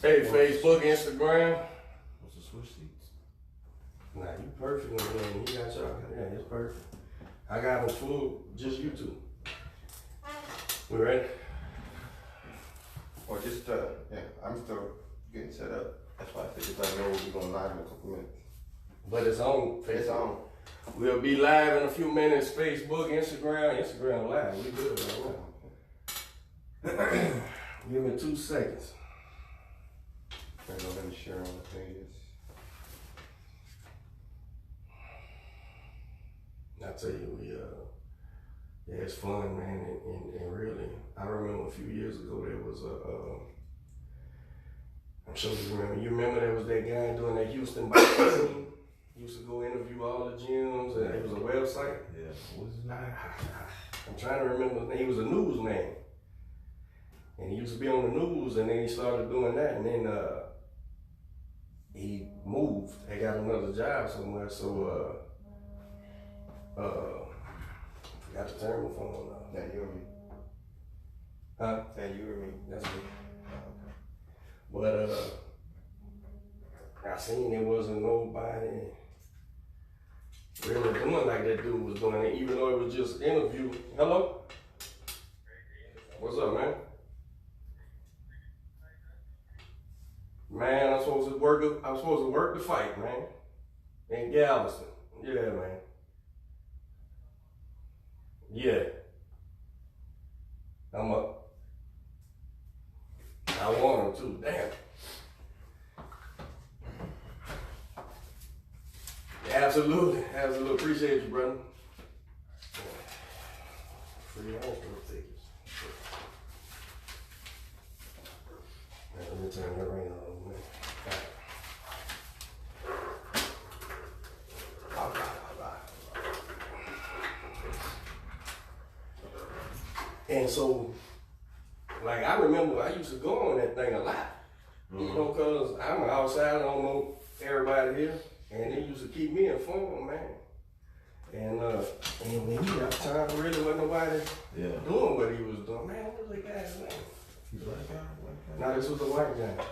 Hey, Facebook, Instagram. What's the switch seats? Nah, you perfect, man. You got y'all. Yeah, it's perfect. I got them full, just you two. We ready? Or just, yeah, I'm still getting set up. That's why I said, I know we're going live in a couple minutes. But it's on. It's on. We'll be live in a few minutes. Facebook, Instagram live. We good right now. Give me 2 seconds. I'm going to share on the pages. I tell you, yeah, it's fun, man, and really, I remember a few years ago there was I'm sure you remember there was that guy doing that Houston boxing scene? He used to go interview all the gyms, and it was a website. Yeah, what's his name? I'm trying to remember his name. He was a newsman, and he used to be on the news, and then he started doing that, and then he moved and got another job somewhere, so forgot to turn my phone off. That you or me? Huh? That you or me? That's me. But I seen there wasn't nobody really doing like that dude was doing it, even though it was just interview. Hello? What's up, man? Man, I'm supposed to work the fight, man. In Galveston. Yeah, man. Yeah. I'm up. I want him to. Damn. Absolutely. Appreciate you, brother. Free hospital tickets. Let me turn that rain on, man. All right. And so, like, I remember I used to go on that thing a lot. You know, cause I'm outside, I don't know everybody here, and they used to keep me informed, man. And when he got time, really wasn't nobody doing what he was doing. Man, what was that guy's name? He black guy? No, this was a white guy.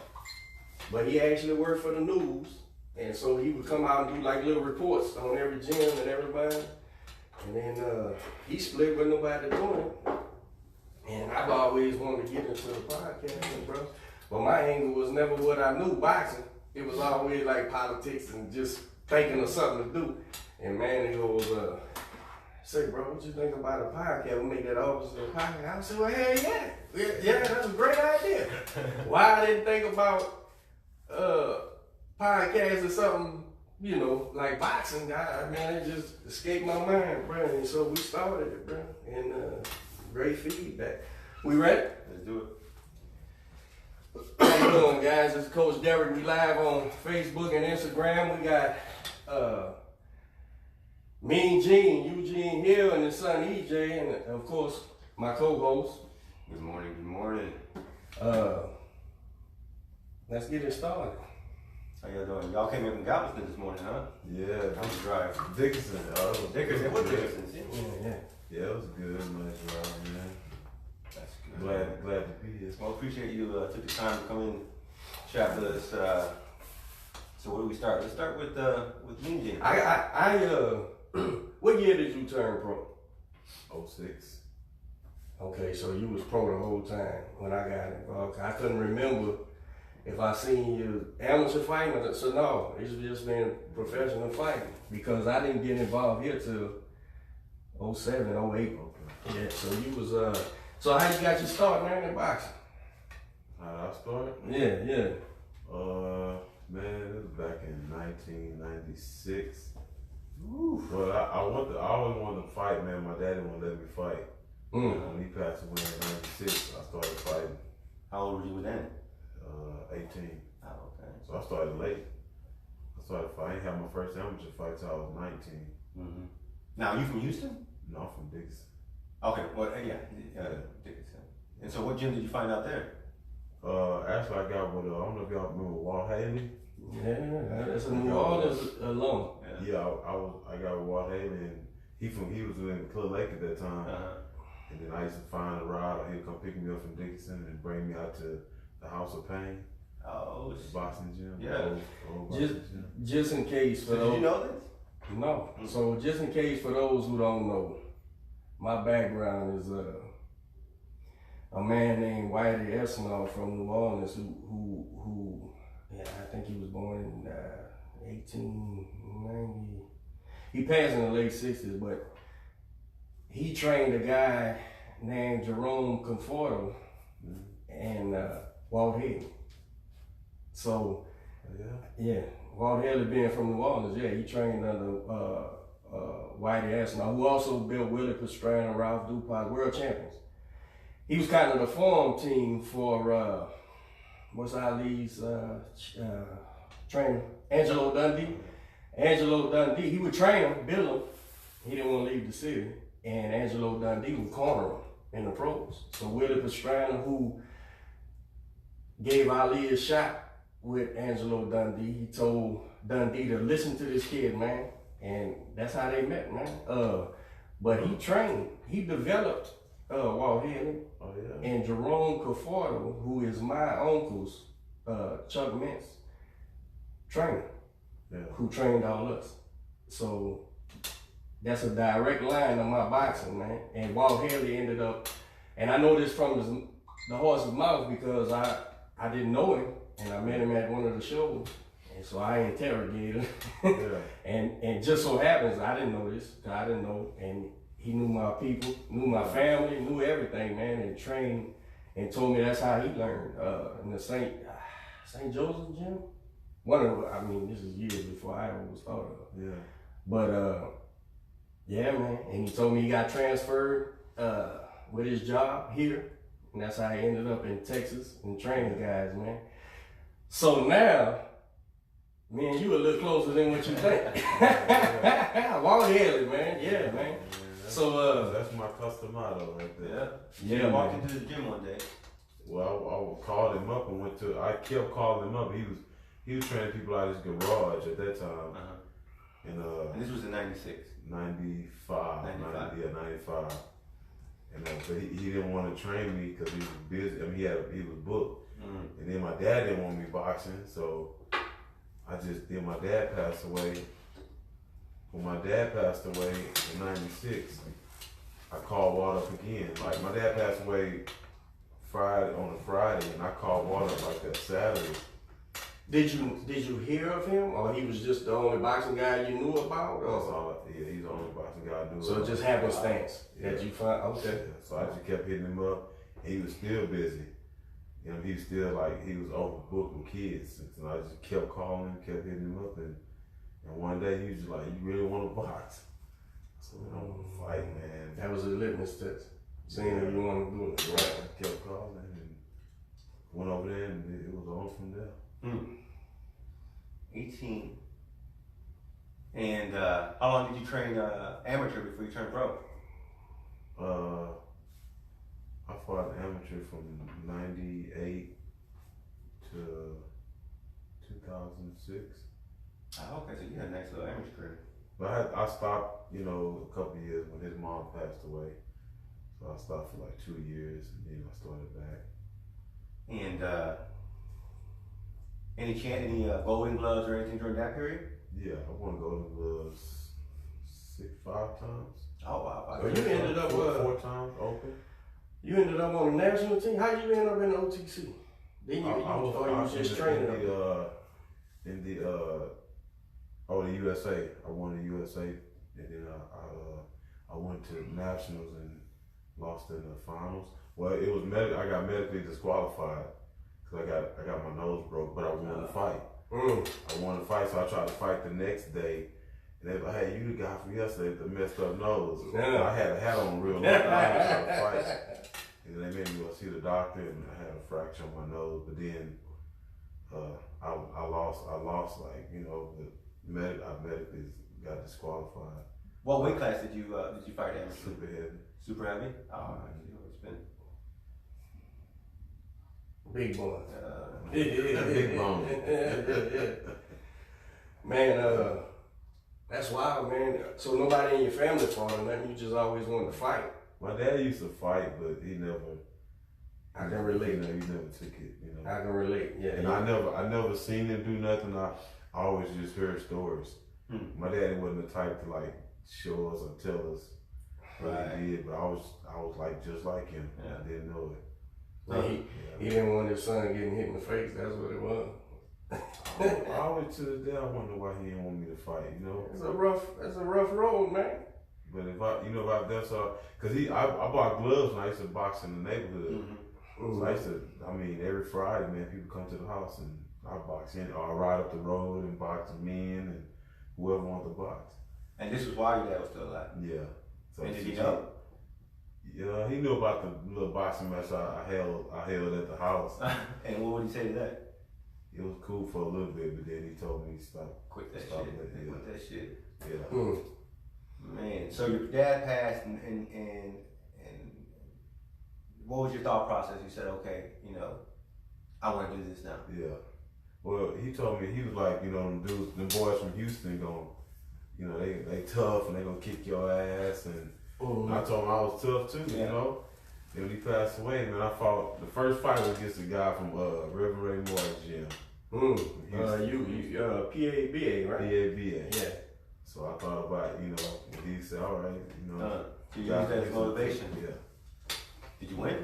But he actually worked for the news, and so he would come out and do like little reports on every gym and everybody. And then he split with nobody doing it. And I've always wanted to get into the podcasting, bro. But my angle was never what I knew, boxing. It was always like politics and just thinking of something to do. And man, he goes, say, bro, what you think about a podcast? We make that office of a podcast. I said, well, hell yeah, that's a great idea. Why I didn't think about podcasts or something, you know, like boxing, man, it just escaped my mind, bro. And so we started it, bro. And great feedback. We ready? Let's do it. How you doing, guys? This is Coach Derek. We live on Facebook and Instagram. We got Mean Gene, EUGENE Hill, and his son EJ, and of course my co-host. Good morning, good morning. Let's get it started. How y'all doing? Y'all came in from Galveston this morning, huh? Yeah. How was the drive? Dickinson. Dickinson? What Dickinson? Yeah. Yeah, it was good. Nice drive, man. That's good. Glad to be here. Well, appreciate you took the time to come in, chat with us. So where do we start? Let's start with Mean Gene. What year did you turn pro? 06. Okay, so you was pro the whole time when I got involved. I couldn't remember if I seen you amateur fighting, so no, it's just been professional fighting because I didn't get involved here till 07, 08. Okay. Yeah, so you was so how you got your start, man, in boxing? How I started? Yeah. Man, it was back in 1996. But I always wanted to fight, man. My daddy wouldn't let me fight. When he passed away in 96, I started fighting. How old were you then? 18. Oh, okay. So I started late. I started fighting. I didn't have my first amateur fight till I was 19. Mm-hmm. Now, you from Houston? No, I'm from Dickinson. Okay, well, yeah, Dickinson. And so what gym did you find out there? Actually, I got with, I don't know if y'all remember Walt Haley. Yeah, that's a New Orleans alone. Yeah, I got with Walt Haley, and he was in Clear Lake at that time. And then I used to find a ride, or he'd come pick me up from Dickinson and bring me out to the House of Pain. Oh, boxing gym. Yeah. Old boxing gym. Just in case for So those. did you know this? No. So just in case for those who don't know, my background is a man named Whitey Esnall from New Orleans who yeah, I think he was born in 1890. He passed in the late 60s, but he trained a guy named Jerome Conforto and Walt Haley. So yeah, Walt Haley being from New Orleans, yeah, he trained under Whitey Esnall, who also built Willie Pastrana, Ralph Dupas, world champions. He was kind of the farm team for what's Ali's trainer, Angelo Dundee. Angelo Dundee, he would train him, build him. He didn't want to leave the city, and Angelo Dundee would corner him in the pros. So Willie Pastrana, who gave Ali a shot with Angelo Dundee, he told Dundee to listen to this kid, man, and that's how they met, man. But he trained, he developed Walt Haley and Jerome Conforto, who is my uncle's Chuck Mintz trainer, who trained all us. So that's a direct line on my boxing, man. And Walt Haley ended up, and I know this from the horse's mouth because I didn't know him, and I met him at one of the shows, and so I interrogated him. and just so happens I didn't know this, I didn't know, and he knew my people, knew my family, knew everything, man, and trained, and told me that's how he learned in the St. Joseph gym. I mean, this is years before I ever was thought of. Yeah. But yeah, man, and he told me he got transferred with his job here, and that's how he ended up in Texas and training guys, man. So now, me and you a little closer than what you think. Walt Haley, man, yeah, man. So that's my customato right there. Yeah. You walked into the gym one day. Well, I called him up and I kept calling him up. He was training people out of his garage at that time. And this was in 96. 95. 95. And but he didn't want to train me because he was busy. I mean, he was booked. And then my dad didn't want me boxing, so then my dad passed away. When my dad passed away in 96, I called Walt up again. Like, my dad passed away on a Friday, and I called Walt up like that Saturday. Did you hear of him, or he was just the only boxing guy you knew about? He's the only boxing guy I knew about. So it just happenstance that you find, okay. Yeah. So I just kept hitting him up, and he was still busy. You know, he was still he was overbooked with kids. And I just kept calling him, kept hitting him up, and one day he was just like, "You really want to box?" So I want to fight, man. That was a litmus test. Seeing if you want to do it. Right. I kept calling and went over there, and it was on from there. 18. And how long did you train amateur before you turned pro? I fought amateur from 98 to 2006. Oh, okay, so you had a nice little amateur career. But I stopped, a couple of years when his mom passed away. So I stopped for like 2 years, and then I started back. And any golden gloves or anything during that period? Yeah, I won golden gloves 5 times. Oh wow! Well, you ended up 4 times open. You ended up on the national team. How you end up in the OTC? Then you was just training in the USA. I won the USA, and then I went to nationals and lost in the finals. Well, it was I got medically disqualified because I got my nose broke, but I won the fight. I won the fight, so I tried to fight the next day. And they were like, "Hey, you the guy from yesterday with the messed up nose." I had a hat on real long. I tried to fight. And then they made me go see the doctor, and I had a fracture on my nose. But then I lost I medically got disqualified. What weight class did you fight in? Super heavy. Super heavy? Oh, it's been big boy. Big bone. Man, that's wild, man. So nobody in your family fought or nothing. You just always wanted to fight. My dad used to fight, but he I can relate. You know, he never took it. You know, I can relate. Yeah. And I never seen him do nothing. I always just heard stories. My daddy wasn't the type to like show us or tell us what he did, but I was like just like him. Yeah. I didn't know it. He didn't want his son getting hit in the face. That's what it was. I always to this day I wonder why he didn't want me to fight. You know, it's a rough road, man. But if that's cause I bought gloves and I used to box in the neighborhood. So I used to, every Friday, man, people come to the house and I box in, or I ride up the road and box men and whoever wants to box. And this was while your dad was still alive? Yeah. So and did he know? Yeah, he knew about the little boxing match I held at the house. And what would he say to that? It was cool for a little bit, but then he told me stop. Quit that stop shit. It, Quit that shit. Yeah. Man, so your dad passed, and what was your thought process? You said, okay, I want to do this now. Yeah. Well, he told me, he was like, them boys from Houston they tough and they gonna kick your ass, and I told him I was tough too, you know. Then when he passed away, man, I fought, the first fight was against a guy from Reverend Ray Moore's gym. PABA, right? PABA. Yeah. So I thought about, when he said, all right, you use that as motivation? Yeah. Did you win?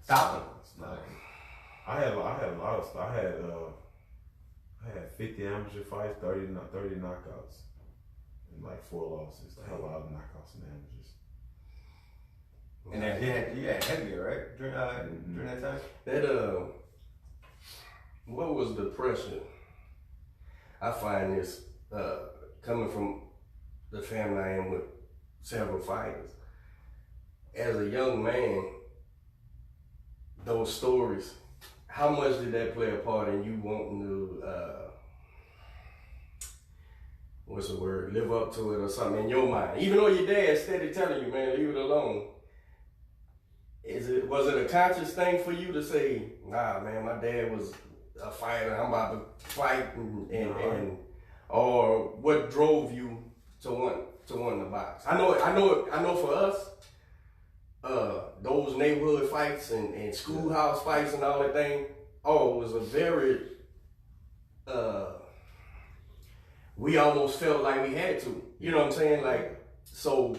Stop him. No. I had a lot of stuff. I had 50 amateur fights, 30 knockouts, and like 4 losses. I had a lot of knockouts and amateurs. And then you had heavier, right? During that time? That what was the pressure? I find this coming from the family I am with several fighters. As a young man, those stories, how much did that play a part in you wanting to, live up to it or something in your mind? Even though your dad's steady telling you, man, leave it alone. Was it a conscious thing for you to say, nah, man, my dad was a fighter, I'm about to fight, or what drove you to want to box? I know for us, those neighborhood fights and schoolhouse fights and all that thing, it was a very, we almost felt like we had to, you know what I'm saying? Like, so,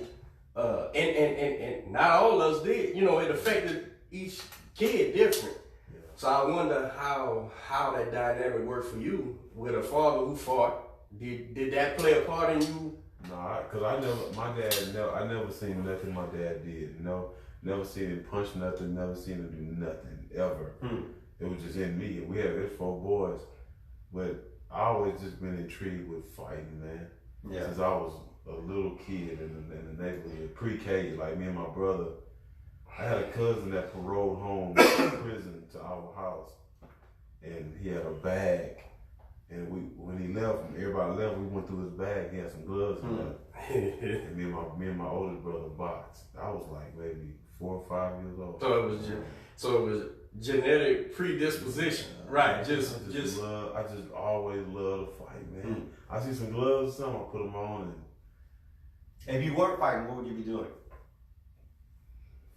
and not all of us did, it affected each kid different. Yeah. So I wonder how that dynamic worked for you with a father who fought. Did that play a part in you? No, because I never seen nothing my dad did, Never seen him punch nothing, never seen him do nothing, ever. It was just in me. There's 4 boys, but I always just been intrigued with fighting, man. Yeah. Since I was a little kid in the neighborhood, pre-K, like me and my brother. I had a cousin that paroled home from prison to our house, and he had a bag. And when he left, everybody left, we went through his bag, he had some gloves in there. And me and my oldest brother boxed. I was like maybe 4 or 5 years old. So it was genetic predisposition, right? I just always loved to fight, man. I see some gloves or something, I put them on. And if you weren't fighting, what would you be doing?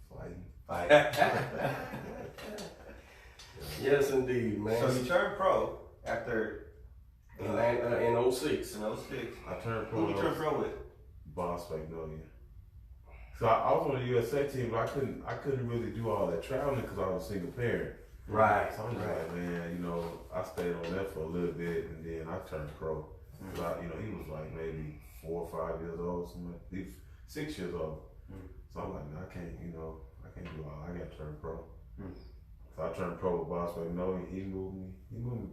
Fighting. Yes, indeed, man. So you turned pro after in 06. In 06. I turned pro. Who you turned pro with? Boss Magnolia. So I was on the USA team, but I couldn't really do all that traveling because I was a single parent. Right. So I'm just like, man, I stayed on that for a little bit, and then I turned pro. He was like maybe 4 or 5 years old, something, 6 years old. So I'm like, man, I can't do all. I got to turn pro. So I turned pro with Boss Magnolia. He moved me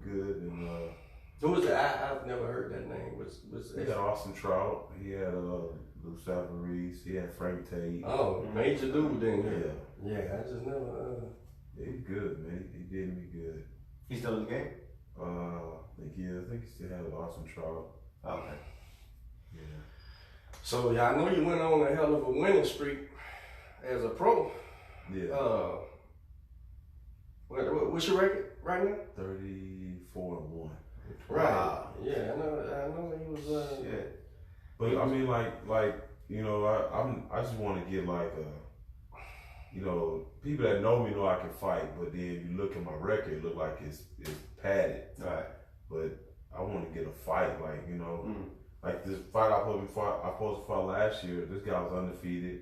good, and who was that? I've never heard that name. He had Austin Trout. He had Lou Reese. He had Frank Tate. Oh, major dude then. Yeah. Yeah, I just never. Yeah, he's good, man. He did me good. He's still in the game? I think he still has Austin Trout. Okay. Yeah. So I know you went on a hell of a winning streak as a pro. Yeah. What's your record right now? 34-1. Right. Yeah, I know he was. Shit. But I mean, I just want to get like you know, people that know me know I can fight, but then you look at my record, it look like it's padded. Right. But I want to get a fight, like, you know, like this fight I supposed to fight last year. This guy was undefeated.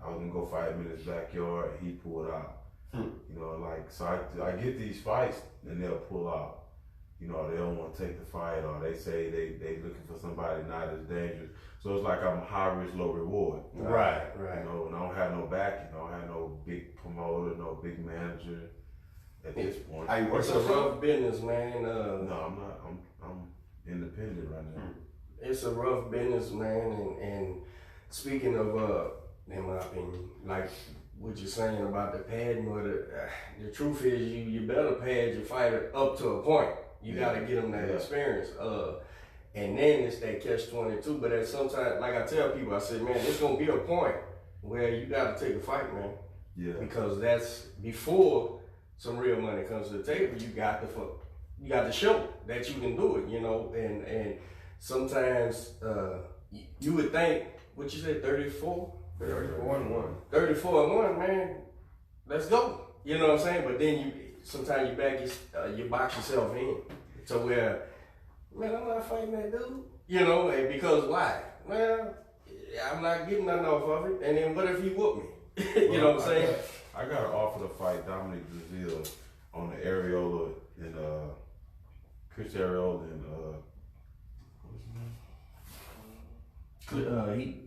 I was gonna go fight him in his backyard, and he pulled out. You know, like, so I get these fights, and they'll pull out. You know, they don't want to take the fight, or they say they looking for somebody not as dangerous. So it's like I'm high risk, low reward. Right. You know, and I don't have no backing. I don't have no big promoter, no big manager at this point. It's a rough business, man. No, I'm not. I'm independent right now. It's a rough business, man. And speaking of, in my opinion, like what you're saying about the padding, or the truth is you better pad your fighter up to a point. You gotta get them that experience. And then it's that catch-22. But at sometimes, like I tell people, I say, man, it's gonna be a point where you gotta take a fight, man. Yeah. Because that's before some real money comes to the table. You got to show that you can do it, you know. And sometimes you would think, what you said, 34? 34-1. 34-1, man. Let's go. You know what I'm saying? But then sometimes you box yourself in to where, man, I'm not fighting that dude. You know, and because why? Well, I'm not getting nothing off of it. And then what if he whoop me? You know what I'm saying? I got an offer to fight Dominic Brazil on the Areola and Chris Areola and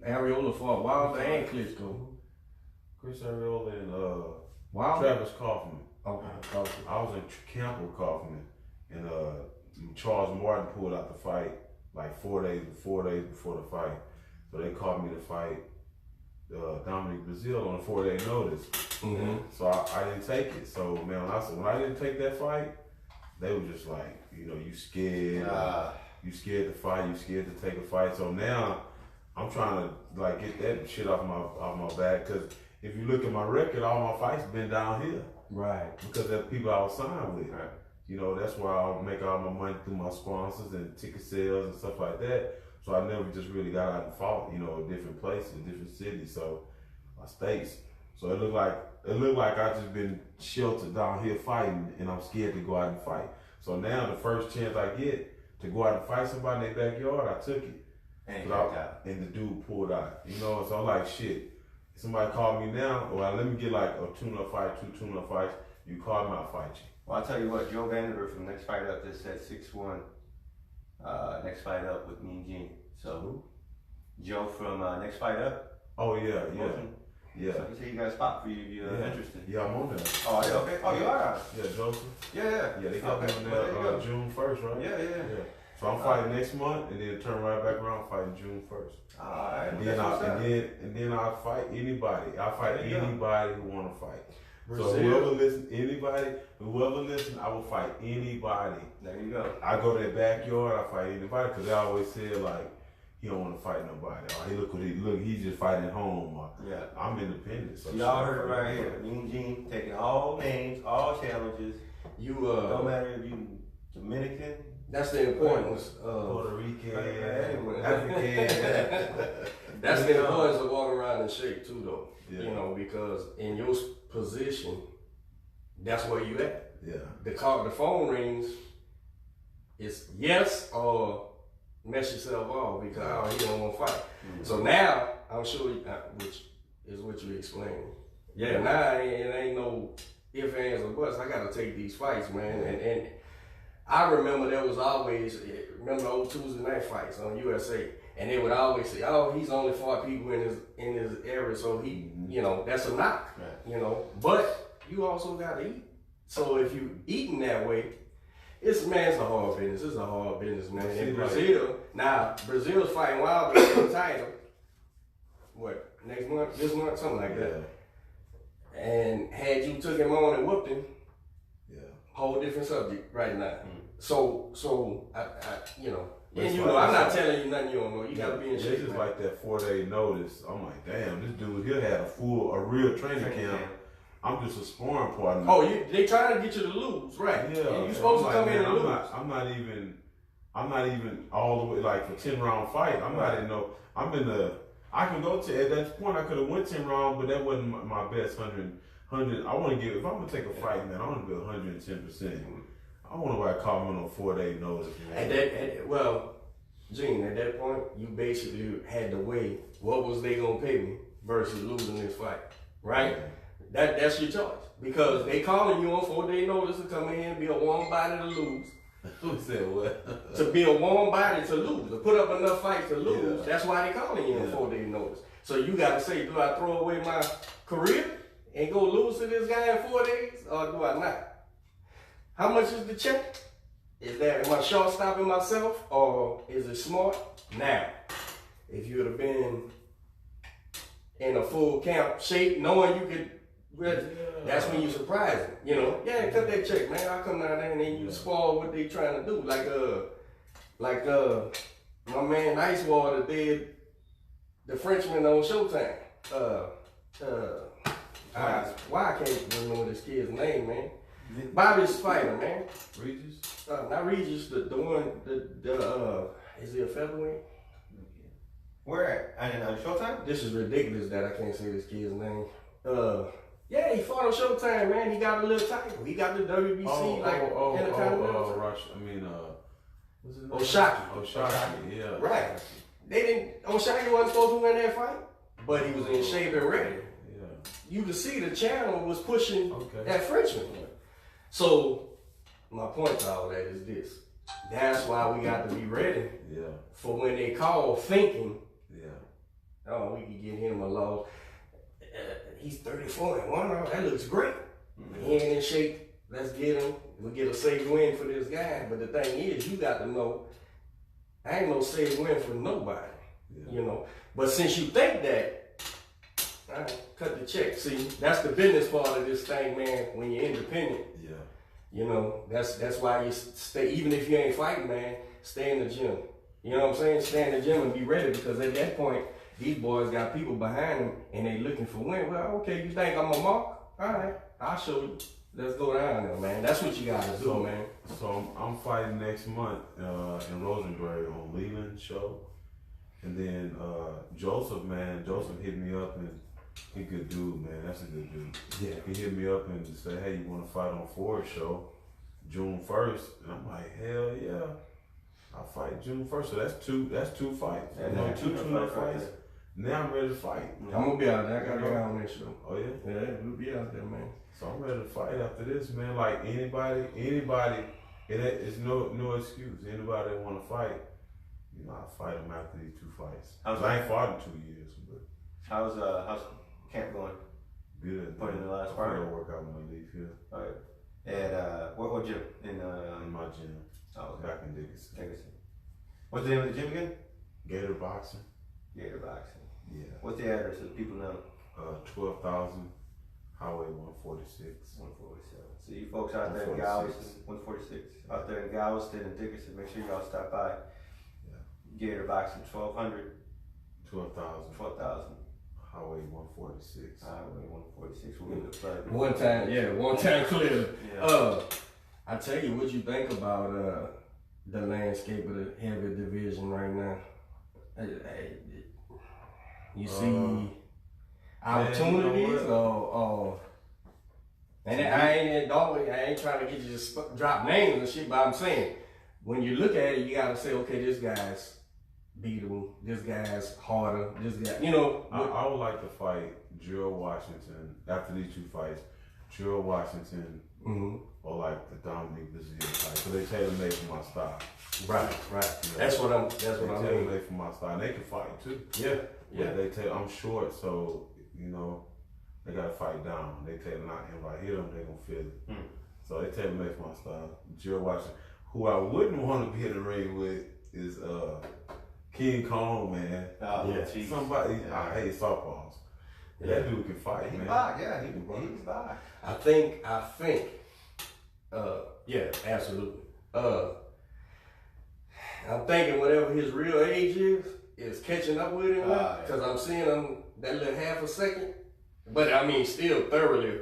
Areola fought Wilder and Klitschko. Chris Areola and Wilder? Travis Kaufman. Okay. I was in camp with Kaufman, and Charles Martin pulled out the fight like 4 days before the fight. So they called me to fight Dominic Brazil on a 4-day notice. So I didn't take it. So man, when I didn't take that fight, they were just like, you know, you scared. You scared to fight. You scared to take a fight. So now I'm trying to like get that shit off my back, because if you look at my record, all my fights been downhill. Right. Because of the people I was signed with. Right. You know, that's where I make all my money through my sponsors and ticket sales and stuff like that. So I never just really got out and fought, you know, different places, different cities, so states. So it looked like I just been sheltered down here fighting, and I'm scared to go out and fight. So now the first chance I get to go out and fight somebody in their backyard, I took it. And the dude pulled out. You know, so I'm like, shit. Somebody called me now, well, let me get like a tune-up fight, 2 tune-up fights. You call me, I'll fight you. Well, I'll tell you what, Joe Vanderbilt from Next Fight Up just said 6'1", Next Fight Up with me and Gene. So, Joe from Next Fight Up. Oh, yeah. So he said he got a spot for you if you're interested. Yeah, I'm on there. Oh, yeah, okay. Oh, you are? Yeah, Joseph. Yeah, they got me on there June 1st, right? Yeah. So I'm fighting next month, and then turn right back around fighting June 1st. All right. And then I'll fight anybody. I'll fight anybody who want to fight. Brazil. So whoever listen, I will fight anybody. There you go. I go to their backyard, I fight anybody, because they always said like he don't want to fight nobody. Or hey, he's just fighting at home. Or, I'm independent. So y'all heard it right here. Me and Gene taking all names, all challenges. Don't matter if you Dominican. That's the importance of Puerto Rican, African. That's the importance of walking around in shape too, though. Yeah. You know, because in your position, that's where you at. Yeah. The phone rings. It's yes or mess yourself off because he don't want to fight. So now I'm sure, which is what you explained. Yeah. Now it ain't no ifs, ands, or buts. I got to take these fights, man, and I remember there was always, remember the old Tuesday night fights on USA, and they would always say, oh, he's only fought people in his area, so he, you know, that's a knock, you know. But you also got to eat. So if you eating that way, it's a hard business. It's a hard business, man. In Brazil, Brazil's fighting Wilder for the title. What, next month, this month, something like that. And had you took him on and whooped him, whole different subject right now. So I you know, and you know, I'm not telling you nothing you don't know. You gotta be in shape. It's just like that 4-day notice. I'm like, damn, this dude here had a real training camp. I'm just a sparring partner. Oh, they trying to get you to lose, right? Yeah. And you supposed to come in and lose. I'm not even all the way like for 10-round fight. I'm in I can go to, at that point I could have went 10 rounds, but that wasn't my best 100. I want to give, if I'm going to take a fight, man, I want to be 110%. I want nobody call me on a 4-day notice, man. Well, Gene, at that point, you basically had to weigh what was they going to pay me versus losing this fight, right? Yeah. That's your choice. Because they calling you on 4-day notice to come in here and be a warm body to lose. Who said what? To be a warm body to lose, to put up enough fights to lose. Yeah. That's why they calling you on 4-day notice. So you got to say, do I throw away my career and go lose to this guy in 4 days, or do I not? How much is the check? Am I short stopping myself, or is it smart? Now, if you would have been in a full camp shape, knowing you could, that's when you surprise them. You know, cut that check, man. I'll come down there and then you spoil what they trying to do. Like my man Ice Water did the Frenchman on Showtime. Why I can't remember this kid's name, man? Bobby's fighter, man. Regis? Not Regis, the one, is he a featherweight? Where at? On Showtime? This is ridiculous that I can't say this kid's name. Yeah, he fought on Showtime, man. He got a little title. He got the WBC, Intercontinental. What's his name? Oshaki, yeah. Right. Oshaki wasn't supposed to win that fight, but he was in shape and ready. Yeah. You could see the channel was pushing that Frenchman. So, my point to all that is this. That's why we got to be ready for when they call, thinking, oh, we can get him a loss. He's 34-1. Oh, that looks great. He ain't in shape. Let's get him. We'll get a safe win for this guy. But the thing is, you got to know, I ain't no safe win for nobody. You know. But since you think that, all right, cut the check. See, that's the business part of this thing, man. When you're independent, you know, that's why you stay. Even if you ain't fighting, man, stay in the gym. You know what I'm saying? Stay in the gym and be ready, because at that point, these boys got people behind them and they looking for win. Well, okay, you think I'm a mark? All right, I'll show you. Let's go down there, man. That's what you gotta do, man. So I'm fighting next month in Rosenberg on Leland show, and then Joseph hit me up, and he good dude, man. That's a good dude. Yeah. He hit me up and said, hey, you want to fight on Ford show June 1st? And I'm like, hell yeah. I'll fight June 1st. So that's two fights. Two fights. Now I'm ready to fight. I'm gonna be out there. I gotta go on that show. Oh yeah? Yeah, we'll be out there, man. So I'm ready to fight after this, man. Like anybody, it's no excuse. Anybody that wanna fight, you know, I'll fight them after these 2 fights. I ain't fought in 2 years, but how's camp going? Good. Put in the last part. I'll work out when I leave here. All right. And what gym? In my gym. Oh, okay. Back in Dickinson. What's the name of the gym again? Gator Boxing. Gator Boxing. Yeah. What's the address so people know? 12,000 Highway 146. 147. So you folks out there in Galveston, 146. Out there in Galveston and Dickinson, make sure y'all stop by. Yeah. Gator Boxing, 1200. 12,000. 12,000. Highway 146. Highway 146. We'll give it a plug. One time clear. Yeah. I tell you what you think about the landscape of the heavy division right now. You see opportunities, or and I ain't trying to get you to drop names and shit, but I'm saying when you look at it, you gotta say, okay, this guy's beatable, this guy's harder, this guy, you know. I would like to fight Gerald Washington after these 2 fights. Gerald Washington or like the Dominic Brazil fight, so they tailor made for my style. Right. You know, that's what I'm tailor made for my style. And they can fight too. Yeah. I'm short, so you know they gotta fight down. They tailor not, and if I hit them, they gonna feel it. So they tailor made for my style. Gerald Washington, who I wouldn't want to be in the ring with, is King Kong, man. Oh, yeah. Somebody, I hate softballs. Yeah. That dude can fight, man. He's back. I think, yeah, absolutely. I'm thinking whatever his real age is catching up with him, because I'm seeing him that little half a second. But I mean, still thoroughly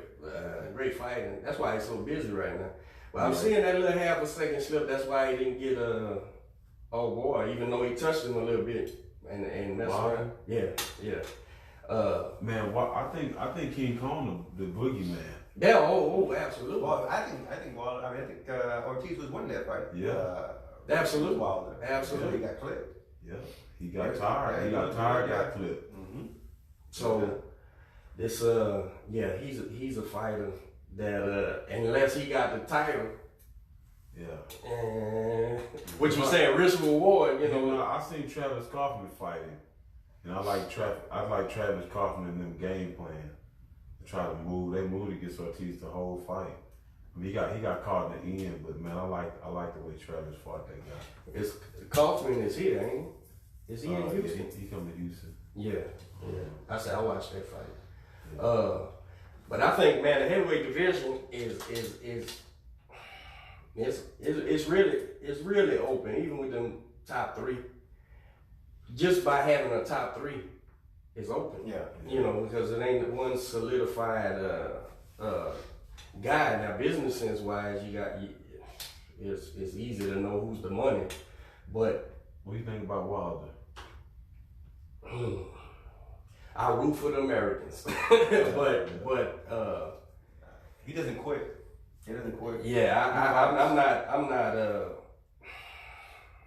great fighting. That's why he's so busy right now. But I'm seeing that little half a second slip. That's why he didn't get oh boy, even though he touched him a little bit. and mess Wow. around. Yeah. Man, I think King Kong the boogeyman. Yeah. Absolutely. Well, I think Wilder. I think Ortiz was winning that fight. Yeah. Absolutely. Wilder. Absolutely. He got clipped. Yeah. He got tired. He got tired. Got clipped. Mm-hmm. So this he's a fighter that unless he got the title. Yeah. And what you saying, risk reward, you know. I seen Travis Kaufman fighting, and I like Travis Kaufman and them game plan. To try to move, they moved against Ortiz the whole fight. I mean, he got caught in the end, but man, I like the way Travis fought that guy. It's Kaufman is here, ain't he? Is he in Houston? Yeah, he come to Houston. Yeah. I said I watched that fight. Yeah. But I think, man, the heavyweight division is it's really open, even with them top three. Just by having a top three, it's open. Yeah. You know, because it ain't one solidified guy. Now, business sense wise, it's easy to know who's the money, but What do you think about Wilder? I root for the Americans, but He doesn't quit. He doesn't quit. yeah, I'm not.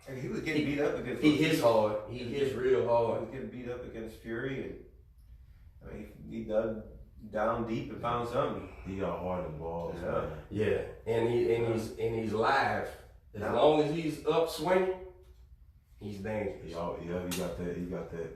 And he was getting beat up against. He hits hard. He hits real He hard. was getting beat up against Fury, and I mean, he dug down deep and found something. He got hard and balls. Yeah. Man. Yeah, and he's live. As long as he's up swinging, he's dangerous. He got that.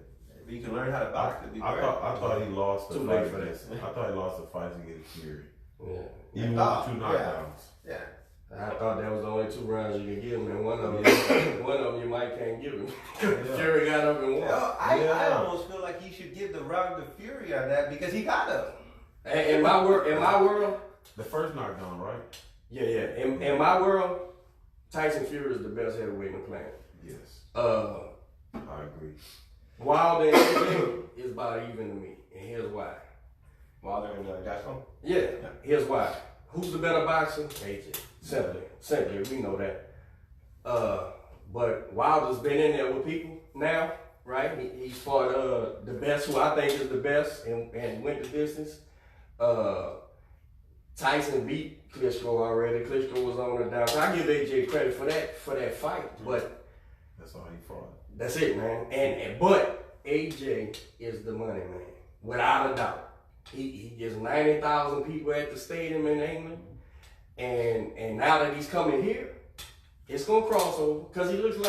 If you can learn how to box, it'd be I great. thought he lost the Too fight late for against. I thought he lost the fight against Fury. Yeah. Even with 2 knockdowns. Yeah. I thought that was the only 2 rounds you could give him, and one of them you might can't give him. Yeah. Fury got up and won. Well, I almost feel like he should give the round to Fury on that because he got up. In my world, The first knockdown, right? yeah. In my world, Tyson Fury is the best heavyweight in the planet. Yes. I I agree. Wilder and AJ is about even to me, and here's why. Wilder and Gaston? Yeah, here's why. Who's the better boxer? AJ. Simply, we know that. But Wilder's been in there with people now, right? He's fought the best, who I think is the best, and went the distance. Tyson beat Klitschko already. Klitschko was on the down. So I give AJ credit for that fight, but That's all he fought. that's it, man. But AJ is the money man, without a doubt. He gets 90,000 people at the stadium in England, and now that he's coming here, it's gonna cross over because he looks he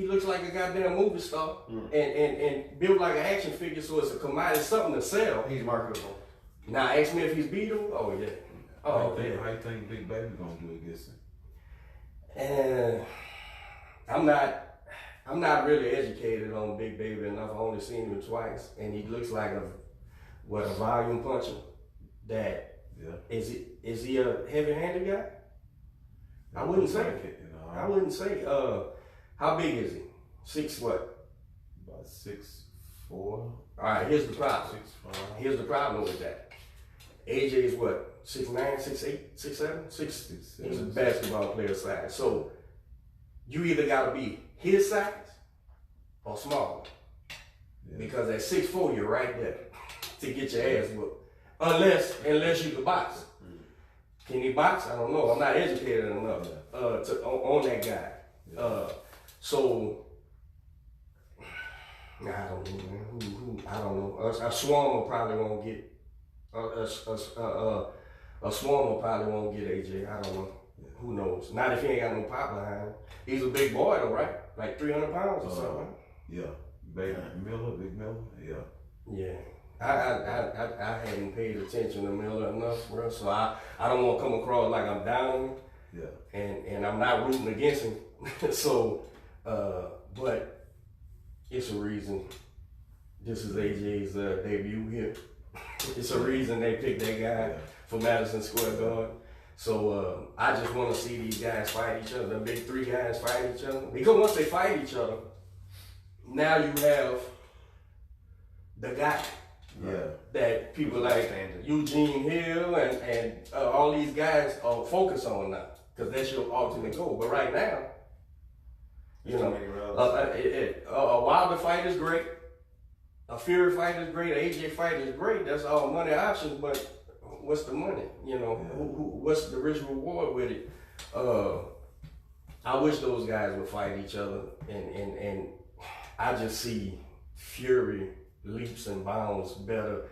looks like a goddamn movie star, and built like an action figure, so it's a commodity, something to sell. He's marketable. Now ask me if he's beatable. Oh yeah. How you think Big Baby gonna do against him? And I'm not really educated on Big Baby enough. I've only seen him twice, and he looks like a volume puncher. That is he a heavy-handed guy? I wouldn't say. I wouldn't say. How big is he? 6 what? About 6'4". All right. Here's the problem. 6'5". Here's the problem with that. AJ is what? 6'9", 6'8", 6'7", 6. He's a basketball player size. So you either gotta be his size or smaller. Yeah. Because at 6'4", you're right there to get your ass whooped. Unless you can box. Can he box? I don't know. I'm not educated enough on that guy. Yeah. So I don't know, man. Who I don't know. A Swarmer probably won't get. A Swarmer probably won't get AJ. I don't know. Who knows? Not if he ain't got no pop behind him. He's a big boy though, right? Like 300 pounds or something. Yeah. Big Miller. Yeah. Yeah. I hadn't paid attention to Miller enough, bro. So I don't want to come across like I'm down him. Yeah. And I'm not rooting against him. So, but it's a reason this is AJ's debut here. It's a reason they picked that guy for Madison Square Garden. So I just want to see these guys fight each other, the big 3 guys fight each other. Because once they fight each other, now you have the guy. Yeah. That people like Eugene Hill and all these guys are focused on now. Because that's your ultimate goal. But right now, You know, a Wilder fight is great. A Fury fight is great. An AJ fight is great. That's all money options. But what's the money? You know, what's the rich reward with it? I wish those guys would fight each other, and I just see Fury leaps and bounds better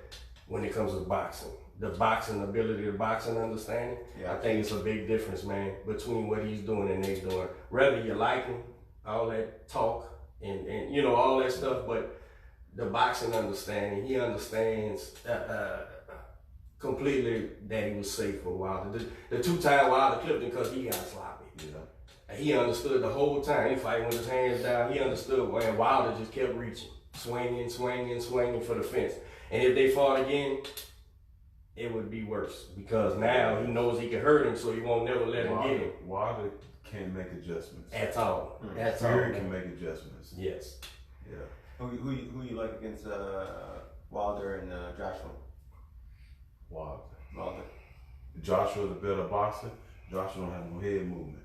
when it comes to boxing. The boxing ability, the boxing understanding. Yeah. I think it's a big difference, man, between what he's doing and they're doing. Whether you like him, all that talk and you know, all that stuff, but the boxing understanding, he understands completely that he was safe for Wilder. The 2-time Wilder clipped him because he got sloppy. Yeah. He understood the whole time. He fighting with his hands down. He understood when Wilder just kept reaching, swinging for the fence. And if they fought again, it would be worse because now he knows he can hurt him, so he won't never let him get him. Wilder can't make adjustments at all. Fury can make adjustments. Yes. Yeah. Who you like against Wilder and Joshua? Wilder. Joshua's a better boxer. Joshua don't have no head movement.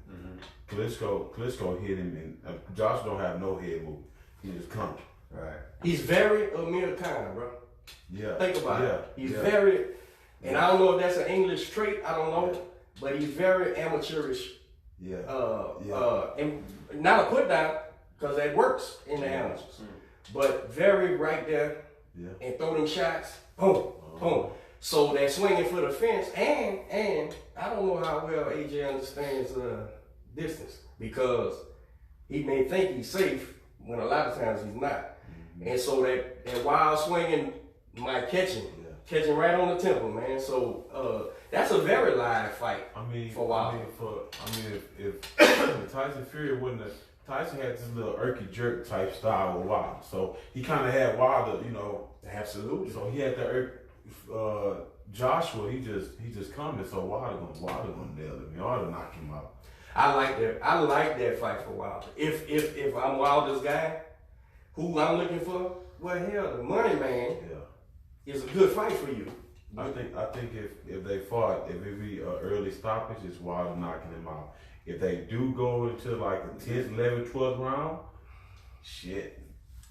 Klitschko hit him, and Joshua don't have no head movement. He just comes. Right. He's very Amir Khan, bro. Yeah. Think about it. He's very, and I don't know if that's an English trait. I don't know, but he's very amateurish. And not a put down because that works in the amateurs, but very right there and throw them shots. Boom, boom. So that swinging for the fence, and I don't know how well AJ understands distance because he may think he's safe when a lot of times he's not. And so that wild swinging might catch him right on the temple, man. So that's a very live fight. For Wilder. If Tyson Fury wouldn't have, Tyson had this little irky jerk type style with Wilder, so he kind of had Wilder, you know. Absolutely. So he had the Joshua, he just coming, so Wilder gonna nail him. Wilder knock him out. I like that fight for Wilder. If I'm Wilder's guy, who I'm looking for, well, hell, the money man is a good fight for you. I think if they fought, if it be early stoppage, it's Wilder knocking him out. If they do go into like the 10th, 11th, 12th round, shit.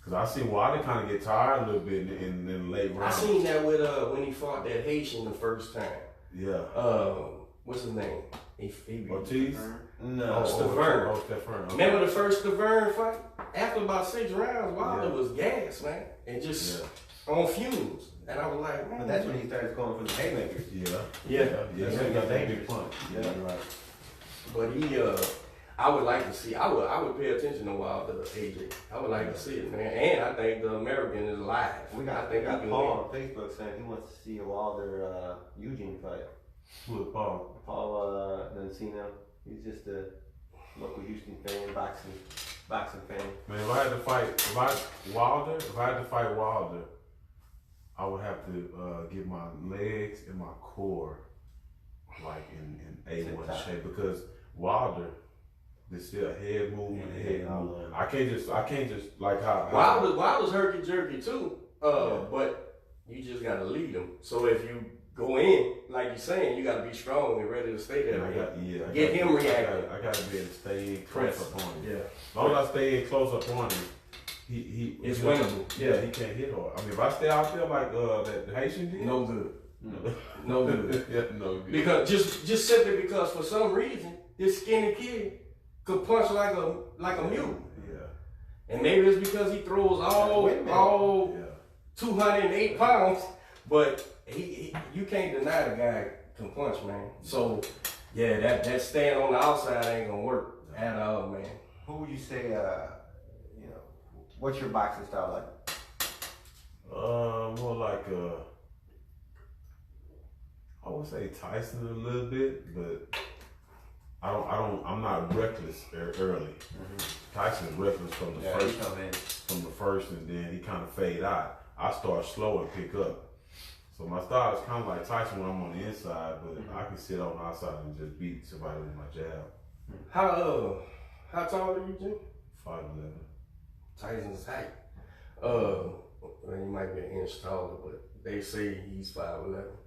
Cause I see Wilder kind of get tired a little bit in the late round. I seen that with when he fought that Haitian the first time. Yeah. What's his name? Ortiz? No, Stavern. Stavern. Remember the first Stavern fight? After about 6 rounds, Wilder was gas, man, and just on fumes. And I was like, man. But that's when he started going for the haymakers. Yeah. That's when he got that big punch. Yeah, right. But he, I would like to see. I would pay attention to Wilder, AJ. I would like to see it, man. And I think the American is live. We got Paul on Facebook saying he wants to see a Wilder Eugene fight. Who is Paul? Paul doesn't see him. He's just a local Houston fan, boxing fan. Man, if I had to fight Wilder, I would have to get my legs and my core like in A1 shape because Wilder, there's still head movement, I can't just like how Wilder's herky jerky too. But you just gotta lead him. So if you go in, like you're saying, you gotta be strong and ready to stay there. Get him reacting. I gotta be able to stay in close up on him. Yeah. As long as I stay in close up on him, it's winnable. Yeah, he can't hit hard. I mean, if I stay out there like the Haitian did, no good. No good. No good. Because just simply because for some reason this skinny kid could punch like a mule. Yeah. And maybe it's because he throws all 208 pounds, but you can't deny the guy can punch, man. So that stand on the outside ain't gonna work at all, man. Who would you say? What's your boxing style like? More like I would say Tyson a little bit, but I'm not reckless early. Tyson's reckless from the first, and then he kind of fade out. I start slow and pick up. So my style is kind of like Tyson when I'm on the inside, but I can sit on the outside and just beat somebody with my jab. How tall are you, Jim? 5'11". Tyson's height. Well, he might be an inch taller, but they say he's 5'11".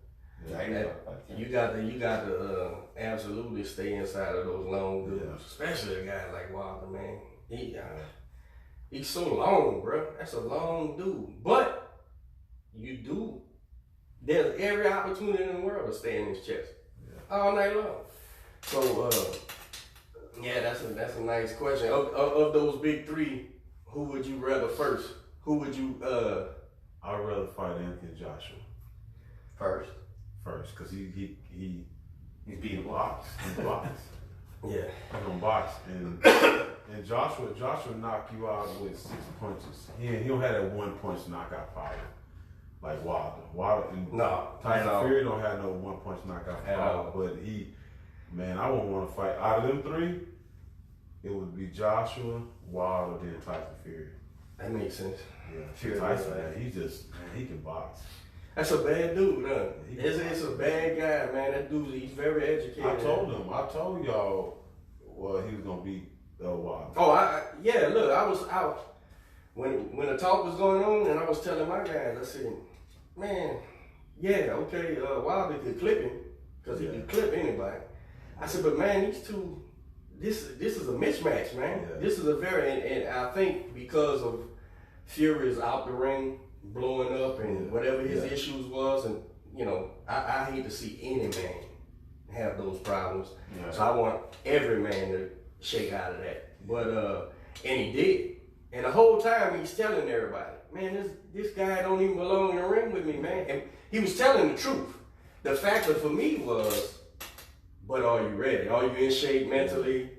You got to absolutely stay inside of those long dudes, especially a guy like Wilder, man. He's so long, bro. That's a long dude. But there's every opportunity in the world to stay in his chest all night long. So, yeah, that's a nice question. Of those big three, who would you rather first? Who would you? I'd rather fight Anthony Joshua First, because he's beatable. box. He box. Yeah. He's gonna box and Joshua knock you out with 6 punches. He don't have that 1 punch knockout power like Wilder. Tyson Fury don't have no 1 punch knockout power. But I wouldn't want to fight out of them three. It would be Joshua, Wilder, then Tyson Fury. That makes sense. Yeah, Tyson, man, he can box. That's a bad dude, huh? It's a bad guy, man. That dude, he's very educated. I told y'all, he was gonna beat Wilder. Oh, look, I was out when the talk was going on, and I was telling my guys, I said, man, Wilder could clip him because he could clip anybody. I said, but man, these two, this is a mismatch, man. Yeah. This is a and I think because of Fury's out the ring, blowing up and whatever his issues was, and I hate to see any man have those problems. Yeah. So I want every man to shake out of that. But and he did. And the whole time he's telling everybody, man, this guy don't even belong in the ring with me, man. And he was telling the truth. The factor for me was, but are you ready? Are you in shape mentally?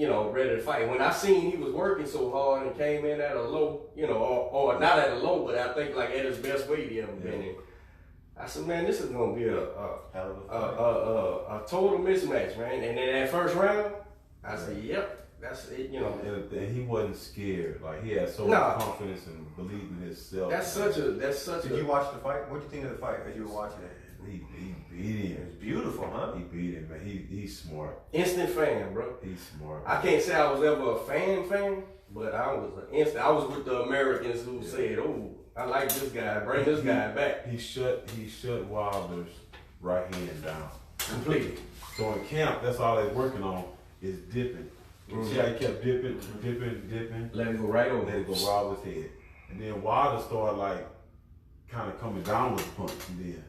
Ready to fight. When I seen he was working so hard and came in at a low, or not at a low, but I think like at his best weight he ever been in. I said, man, this is gonna be a total mismatch, man. And then that first round, I said, yep, that's it, And he wasn't scared. Like he had so much confidence and belief in himself. That's such a. Did you watch the fight? What did you think of the fight as you were watching it? He beat him. It's beautiful, huh? He beat him, man. He's smart. Instant fan, bro. He's smart. I can't say I was ever a fan, but I was an instant. I was with the Americans who said, "Oh, I like this guy. Bring this guy back." He shut Wilder's right hand down completely. So in camp, that's all they're working on is dipping. See how he kept dipping. Let it go right over. Let it go right over his head, and then Wilder started like kind of coming down with the punch, and then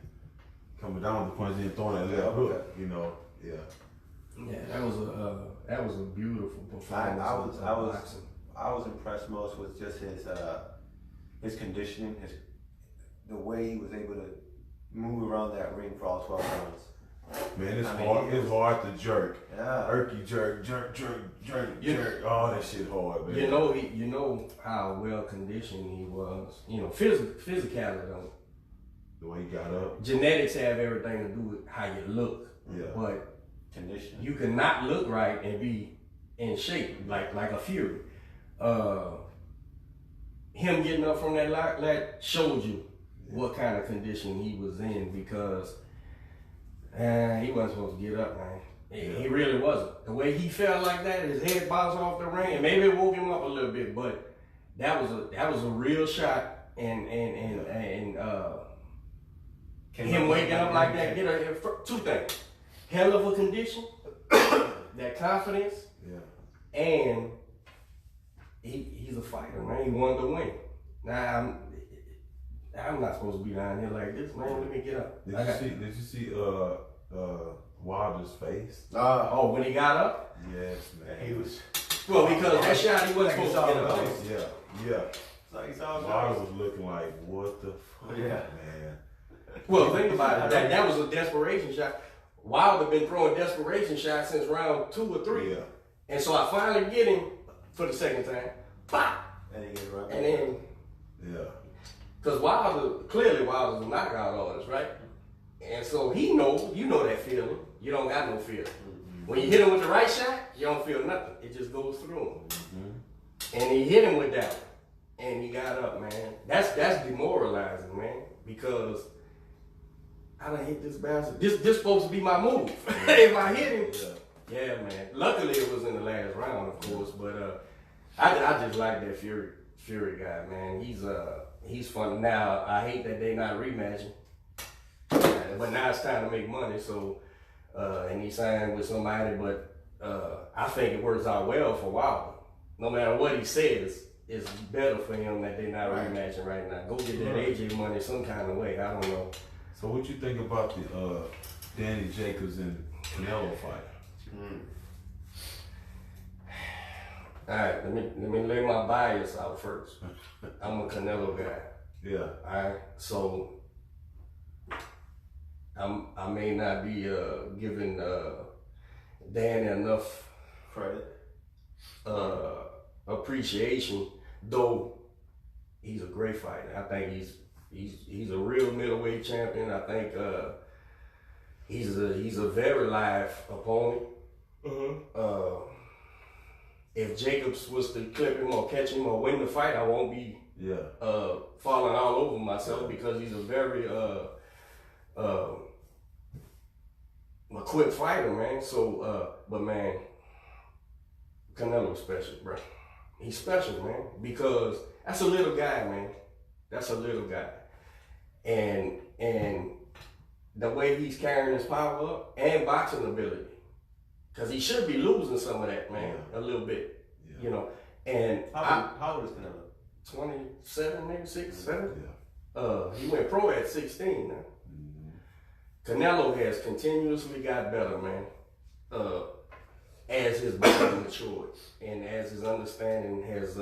coming down with the punch, then throwing that left hook. Yeah, that was a beautiful performance. I was impressed most with just his conditioning, the way he was able to move around that ring for all 12 rounds. Man, it's hard to jerk. Yeah. Jerky, jerk. Oh, that shit hard, man. You know how well conditioned he was. Physicality don't. The way he got up. Genetics have everything to do with how you look. Yeah. But condition. You cannot look right and be in shape like a Fury. Him getting up from that lat showed you what kind of condition he was in, because he wasn't supposed to get up, man. He really wasn't. The way he felt like that, his head bounced off the ring, and maybe it woke him up a little bit, but that was a real shot, and him waking up like that, two things: hell of a condition, that confidence, and he's a fighter, man. He wanted to win. Now I'm not supposed to be down here like this, man. Let me get up. Did you see Wilder's face? When he got up? Yes, man. He was because that shot he wasn't supposed to get up. Yeah. Like he saw Wilder was looking like, what the fuck, man. Well, think about it. That was a desperation shot. Wilder been throwing desperation shots since round 2 or 3. Yeah. And so I finally get him for the second time. Pop! And he gets right back. And then, because Wilder's a knockout artist, right? And so he knows, that feeling. You don't got no feeling. Mm-hmm. When you hit him with the right shot, you don't feel nothing. It just goes through him. Mm-hmm. And he hit him with that one. And he got up, man. That's demoralizing, man. Because I done hit this bastard. This supposed to be my move. If I hit him, man. Luckily it was in the last round, of course. But I just like that Fury guy, man. He's fun. Now I hate that they not rematching, but now it's time to make money. So and he signed with somebody, but I think it works out well for Wilder. no matter what he says, it's better for him that they're not rematching right now. Go get that AJ money some kind of way. I don't know. So what you think about the Danny Jacobs and Canelo fight? All right, let me lay my bias out first. I'm a Canelo guy. Yeah. All right, so I may not be giving Danny enough credit, appreciation, though he's a great fighter. I think he's a real middleweight champion. I think he's a very live opponent. If Jacobs was to clip him or catch him or win the fight, I won't be falling all over myself because he's a very equipped fighter, man. So, but man, Canelo's special, bro. He's special, man, because that's a little guy, man. That's a little guy, and the way he's carrying his power up and boxing ability. Cause he should be losing some of that, man, a little bit, you know. And how old is Canelo? 27, maybe 6, 7. Yeah. He went pro at 16 now. Canelo has continuously got better, man, as his body matured and as his understanding has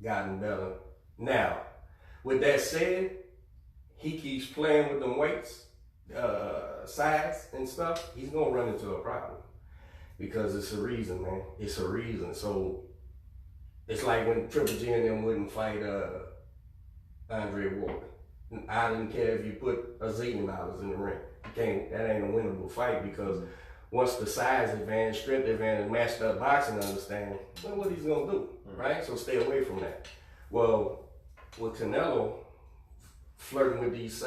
gotten better. Now, with that said, he keeps playing with them weights, size and stuff. He's gonna run into a problem. Because it's a reason, man. It's a reason. So it's like when Triple G and them wouldn't fight Andre Ward. I didn't care if you put $1 zillion in the ring. That ain't a winnable fight because once the size advantage, strength advantage matched up boxing understanding, well, what he's gonna do, right? So stay away from that. Well, with Canelo flirting with these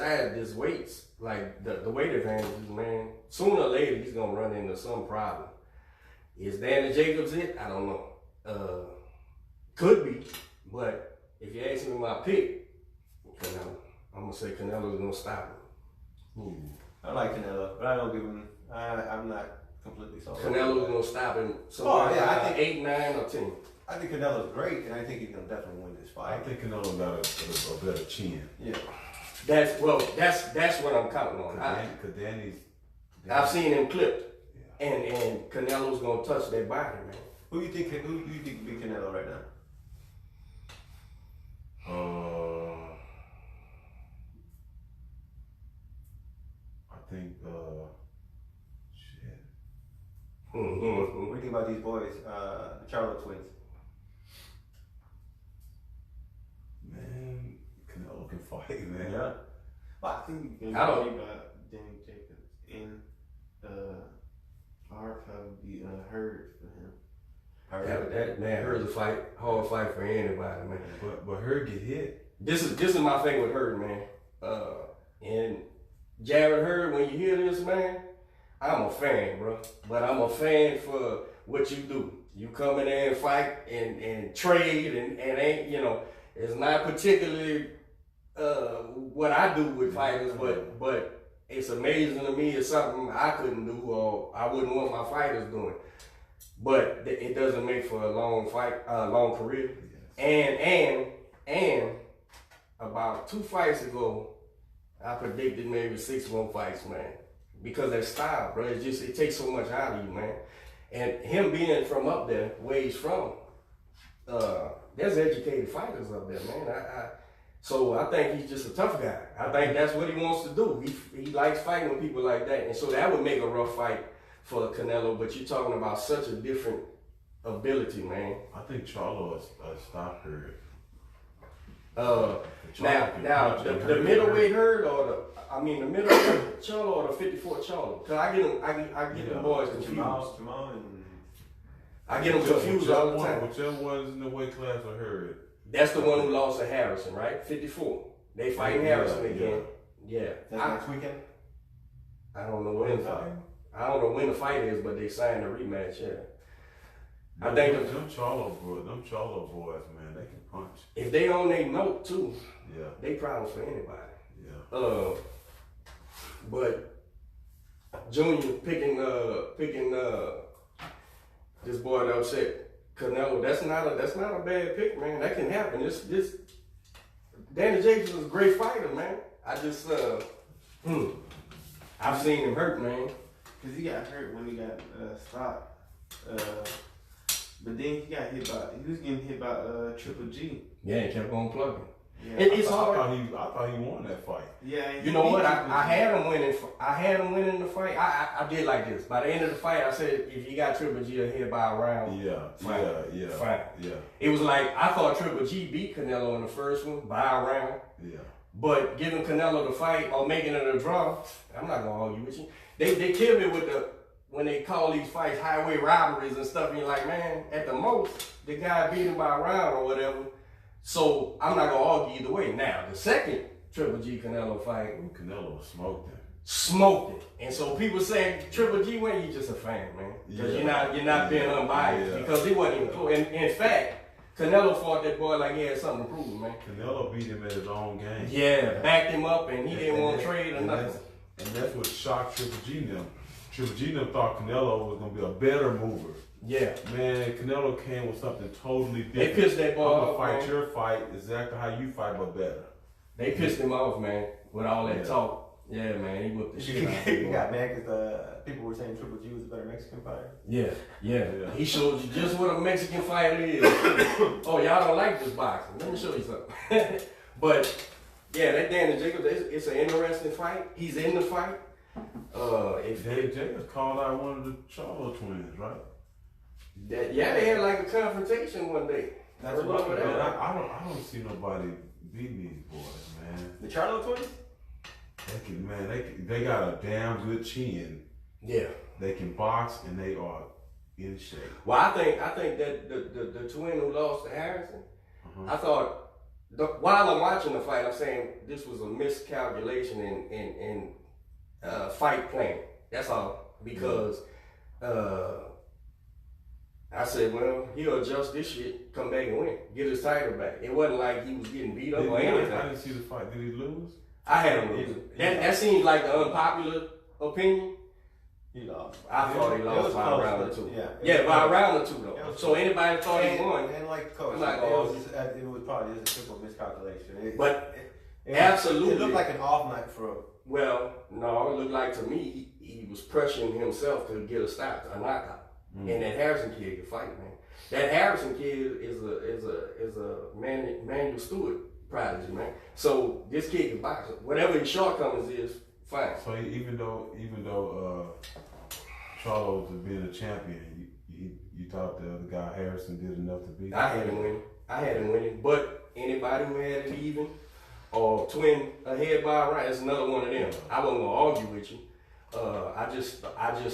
weights, like the weight advantages, man, sooner or later he's gonna run into some problem. Is Danny Jacobs it? I don't know. Could be, but if you ask me my pick, Canelo, I'm gonna say Canelo's gonna stop him. I like Canelo, but I don't give him. I'm not completely sold. Canelo's gonna stop him. I think 8, 9, or 10. I think Canelo's great, and I think he's gonna definitely win this fight. I think Canelo got a better chin. Yeah. That's what I'm counting on. I've seen him clipped. And Canelo's gonna touch that body, man. Who do you think beat Canelo right now? I think shit. What do you think about these boys, the Charlo twins? Man, Canelo can fight, man. Yeah. I think you I don't- can about Danny Jacobs and Hard would be hurt for him. That man, Hurd's a hard fight for anybody, man. But Hurd get hit. This is my thing with Hurd, man. And Jared Hurd, when you hear this, man, I'm a fan, bro. But I'm a fan for what you do. You come in there and fight and trade and ain't, you know, it's not particularly what I do with fighters, but it's amazing to me. It's something I couldn't do or I wouldn't want my fighters doing. But it doesn't make for a long career. Yes. And about 2 fights ago, I predicted maybe 6 more fights, man. Because that style, bro, it takes so much out of you, man. And him being from up there, where he's from, there's educated fighters up there, man. So I think he's just a tough guy. I think that's what he wants to do. He likes fighting with people like that. And so that would make a rough fight for Canelo, but you're talking about such a different ability, man. I think Charlo stopped Hurd. Now the middleweight Hurd or the middleweight Charlo or the 54 Charlo? Cause I get them boys confused. Jamal and I get them confused all the time. Whichever one's in the weight class of Hurd. That's the one who lost to Harrison, right? 54. They fighting Harrison again. Yeah. That's next weekend? I don't know when. I don't know when the fight is, but they signed a rematch. Yeah. I think them Charlo boys, man, they can punch. If they on their note too, yeah, they problems for anybody. Yeah. But Junior picking this boy that upset Canelo, that's not a bad pick, man. That can happen. This Danny Jacobs is a great fighter, man. I just I've seen him hurt, man. Cause he got hurt when he got stopped. But then he was getting hit by Triple G. Yeah, he kept on plugging. Yeah. It's hard. I thought he won that fight. Yeah. You know what? I had him winning. I had him winning the fight. I did like this. By the end of the fight, I said, if you got Triple G ahead by a round, fine. It was like I thought Triple G beat Canelo in the first one by a round. Yeah. But giving Canelo the fight or making it a draw, I'm not gonna argue with you. They kill me with when they call these fights highway robberies and stuff. And you're like, man, at the most, the guy beat him by a round or whatever. So I'm not gonna argue either way. Now the second Triple G Canelo fight, Canelo smoked it, and so people saying Triple G win, you just a fan, man, because you're not being unbiased because he wasn't even close. In fact, Canelo fought that boy like he had something to prove, man. Canelo beat him at his own game. Yeah, backed him up, and he didn't want to trade or nothing. And that's what shocked Triple G them. Triple G them thought Canelo was gonna be a better mover. Yeah. Man, Canelo came with something totally different. They pissed that ball off, I'm gonna fight man. your fight exactly how you fight, but better. They pissed him off, man, with all that talk. Yeah, man, he whooped the shit out of him. You got mad because people were saying Triple G was a better Mexican fighter. Yeah. He showed you just what a Mexican fighter is. Oh, y'all don't like this boxing. Let me show you something. But, yeah, that Danny Jacobs, it's an interesting fight. He's in the fight. Danny Jacobs called out one of the Charlo twins, right? They had like a confrontation one day. That's Man, I don't see nobody beating these boys, man. The Charlo twins? They got a damn good chin. Yeah. They can box and they are in shape. Well, I think that the twin who lost to Harrison, I thought while I'm watching the fight, I'm saying this was a miscalculation in fight plan. That's all. Because I said, well, he'll adjust this shit, come back and win, get his title back. It wasn't like he was getting beat up or anything. I didn't see the fight. Did he lose? I had him losing. That seems like the unpopular opinion. He lost. I thought he lost by a round or two. Yeah, by a round or two though. So anybody thought he won. And like Coach, Like, it was probably just a simple miscalculation. Absolutely. It looked like an off night for. Well, no, it looked like to me he was pressuring himself to get a knockout. And that Harrison kid can fight, man. That Harrison kid is a Manuel Stewart prodigy, man. So this kid can box. Whatever his shortcomings is, fine. So even though Charlo was being a champion, you thought the other guy Harrison did enough to beat him? I had him winning. But anybody who had it even or twin ahead by a round is another one of them. I wasn't gonna argue with you. I just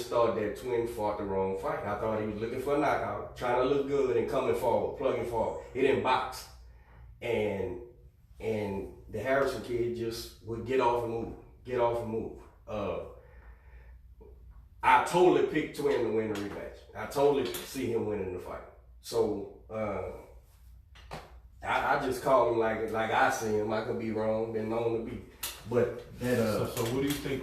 thought that twin fought the wrong fight. I thought he was looking for a knockout, trying to look good and coming forward, plugging forward. He didn't box, and the Harrison kid just would get off and move. I totally picked twin to win the rematch. I totally see him winning the fight. So I just call him like I see him. I could be wrong, been known to be. But that So what do you think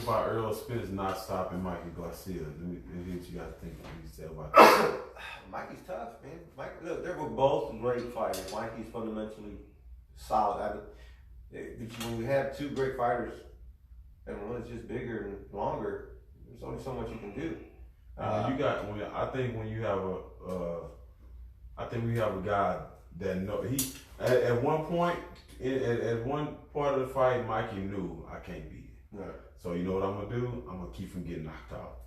about Earl Spence not stopping Mikey Garcia? Let me hear what you guys think. What you say about that? Mikey's tough, man. Look, they were both great fighters. Mikey's fundamentally solid. When you have two great fighters, and one is just bigger and longer, there's only so much you can do. I think when you have a guy that at one point. At one part of the fight, Mikey knew I can't beat it. Right. So you know what I'm gonna do? I'm gonna keep from getting knocked out.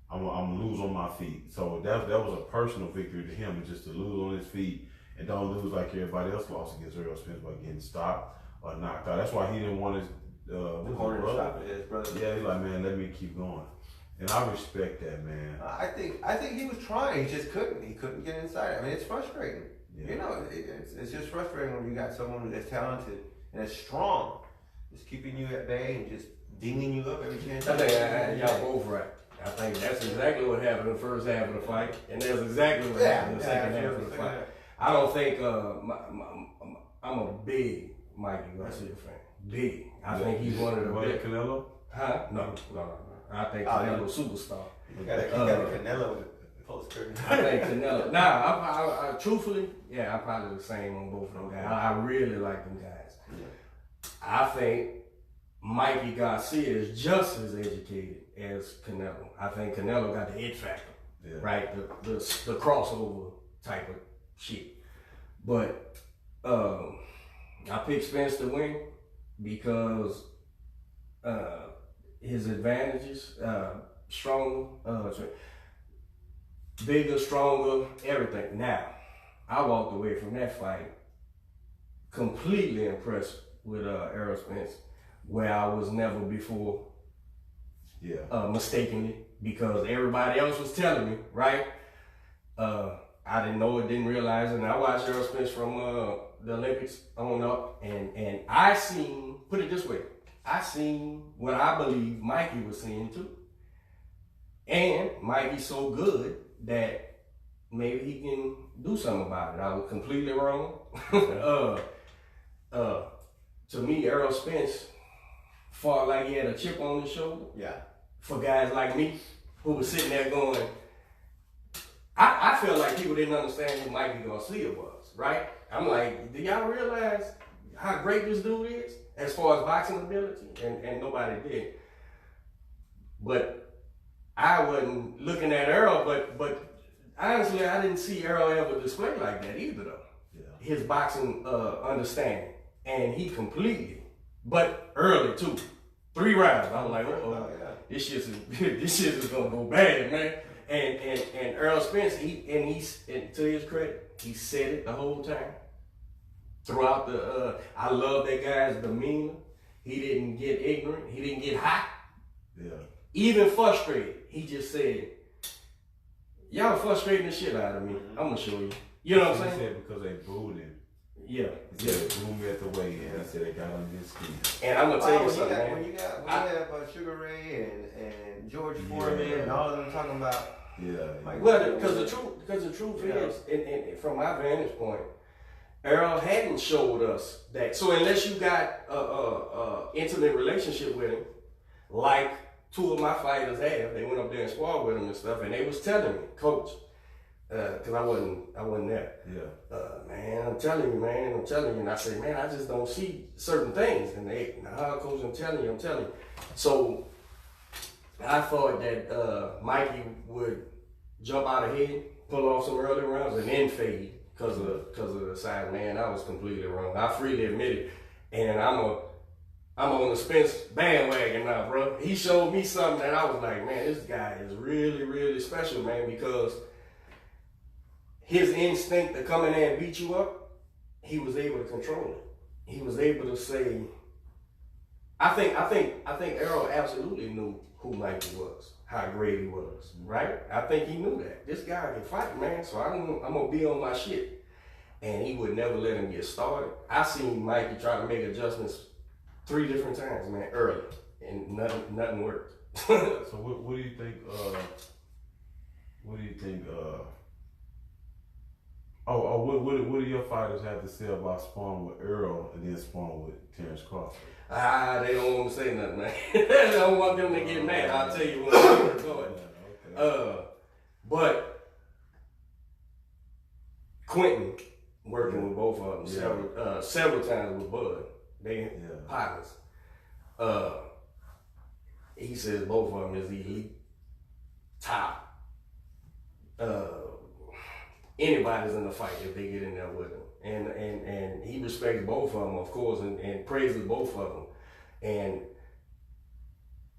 I'm gonna lose on my feet. So that was a personal victory to him, just to lose on his feet and don't lose like everybody else lost against Earl Spence by getting stopped or knocked out. That's why he didn't want his corner to stop his brother. Yeah, he's like, man, let me keep going. And I respect that, man. I think he was trying. He just couldn't. He couldn't get inside. I mean, it's frustrating. Yeah. You know, it's just frustrating when you got someone that's talented and that's strong, just keeping you at bay and just dinging you up every chance. I think y'all both right. I think that's exactly what happened in the first half of the fight, and that's exactly what happened in the second half of the fight. I don't think I'm a big Mikey Garcia fan. Big. I think he's one of the best. Canelo? Huh? No. I think Canelo's superstar. He got a Canelo Post curtain. I think Canelo. Nah, I truthfully, yeah, I'm probably the same on both of them guys. I really like them guys. Yeah. I think Mikey Garcia is just as educated as Canelo. I think Canelo got the it factor, right? The crossover type of shit. But I picked Spence to win because his advantages, stronger, bigger, stronger, everything. Now, I walked away from that fight completely impressed with Errol Spence, where I was never before mistakenly, because everybody else was telling me, right? I didn't know it, didn't realize it, and I watched Errol Spence from the Olympics on up, and I seen, put it this way, I seen what I believe Mikey was seeing too. And Mikey's so good that maybe he can do something about it. I was completely wrong. To me, Errol Spence fought like he had a chip on his shoulder. Yeah. For guys like me, who was sitting there going, I feel like people didn't understand who Mikey Garcia was, right? I'm like, do y'all realize how great this dude is as far as boxing ability? And nobody did. But I wasn't looking at Errol, but honestly, I didn't see Errol ever display like that either, though. Yeah. His boxing understanding. And he completely, but early too. 3 rounds. I was like, this shit is gonna go bad, man. And Errol Spence, and to his credit, he said it the whole time. Throughout the, I love that guy's demeanor. He didn't get ignorant. He didn't get hot. Yeah. Even frustrated. He just said, y'all frustrating the shit out of me. I'm gonna show you. You know what I'm saying? He said because they booed him. Yeah. He said they booed me at the weigh-in. He said they got on his skin. And I'm gonna tell you something, man. When you have Sugar Ray and George Foreman and all of them talking about. Yeah. Well, because the truth is, and from my vantage point, Errol hadn't showed us that. So unless you got a intimate relationship with him, like 2 of my fighters have, they went up there and sparred with him and stuff, and they was telling me, Coach, because I wasn't there. Yeah. Man, I'm telling you. And I say, man, I just don't see certain things. And they, nah, Coach, I'm telling you. So I thought that Mikey would jump out ahead, pull off some early rounds, and then fade because of the size. Man, I was completely wrong. I freely admit it. And I'm on the Spence bandwagon now, bro. He showed me something that I was like, man, this guy is really, really special, man, because his instinct to come in there and beat you up, he was able to control it. He was able to say, I think Errol absolutely knew who Mikey was, how great he was, right? I think he knew that. This guy can fight, man, so I'm gonna be on my shit. And he would never let him get started. I seen Mikey try to make adjustments 3 different times, man, early, and nothing worked. So what do you think, what do your fighters have to say about sparring with Earl and then sparring with Terrence Crawford? They don't want to say nothing, man. They don't want them to get mad. I'll tell you when we're recording. Okay. But Quentin, working with both of them several times with Bud, they partners. He says both of them is elite, top. Anybody's in the fight if they get in there with him. And he respects both of them, of course, and praises both of them. And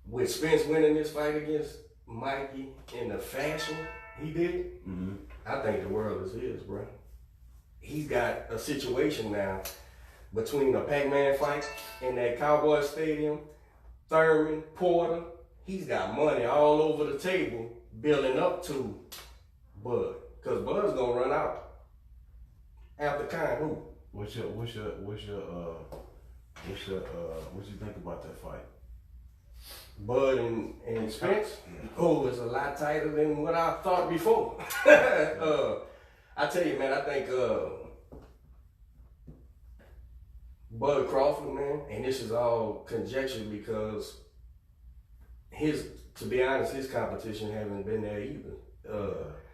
with Spence winning this fight against Mikey in the fashion he did, I think the world is his, bro. He's got a situation now between the Pac-Man fight and that Cowboy Stadium, Thurman, Porter. He's got money all over the table building up to Bud. Because Bud's gonna run out after kind who? What you think about that fight? Bud and Spence? Yeah. Oh, it's a lot tighter than what I thought before. I tell you, man, I think Bud Crawford, man, and this is all conjecture because to be honest, his competition haven't been there either.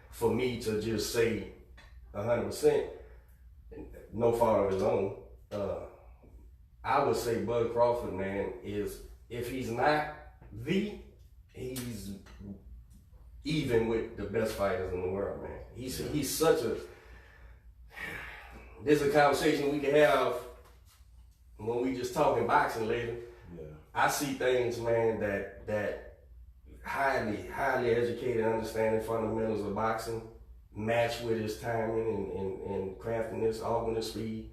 for me to just say 100%, no fault of his own. I would say Bud Crawford, man, is, if he's not he's even with the best fighters in the world, man. He's such a, this is a conversation we can have when we just talking boxing later. Yeah. I see things, man, that highly educated, understanding fundamentals of boxing, match with his timing and craftiness, augmented speed.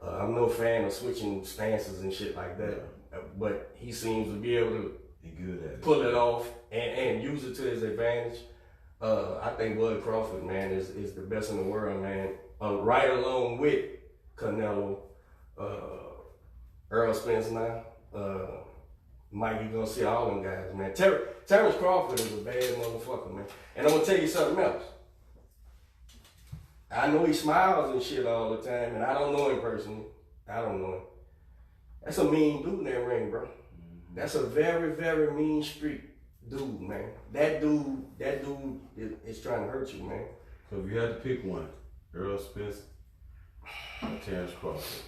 I'm no fan of switching stances and shit like that, but he seems to be able to pull it off and use it to his advantage. I think Bud Crawford, man, is the best in the world, man. Right along with Canelo, Earl Spence now, Mike, you gonna see all them guys, man. Terrence Crawford is a bad motherfucker, man. And I'm gonna tell you something else. I know he smiles and shit all the time, and I don't know him personally. I don't know him. That's a mean dude in that ring, bro. That's a very, very mean street dude, man. That dude is trying to hurt you, man. So if you had to pick one, Earl Spence or Terrence Crawford?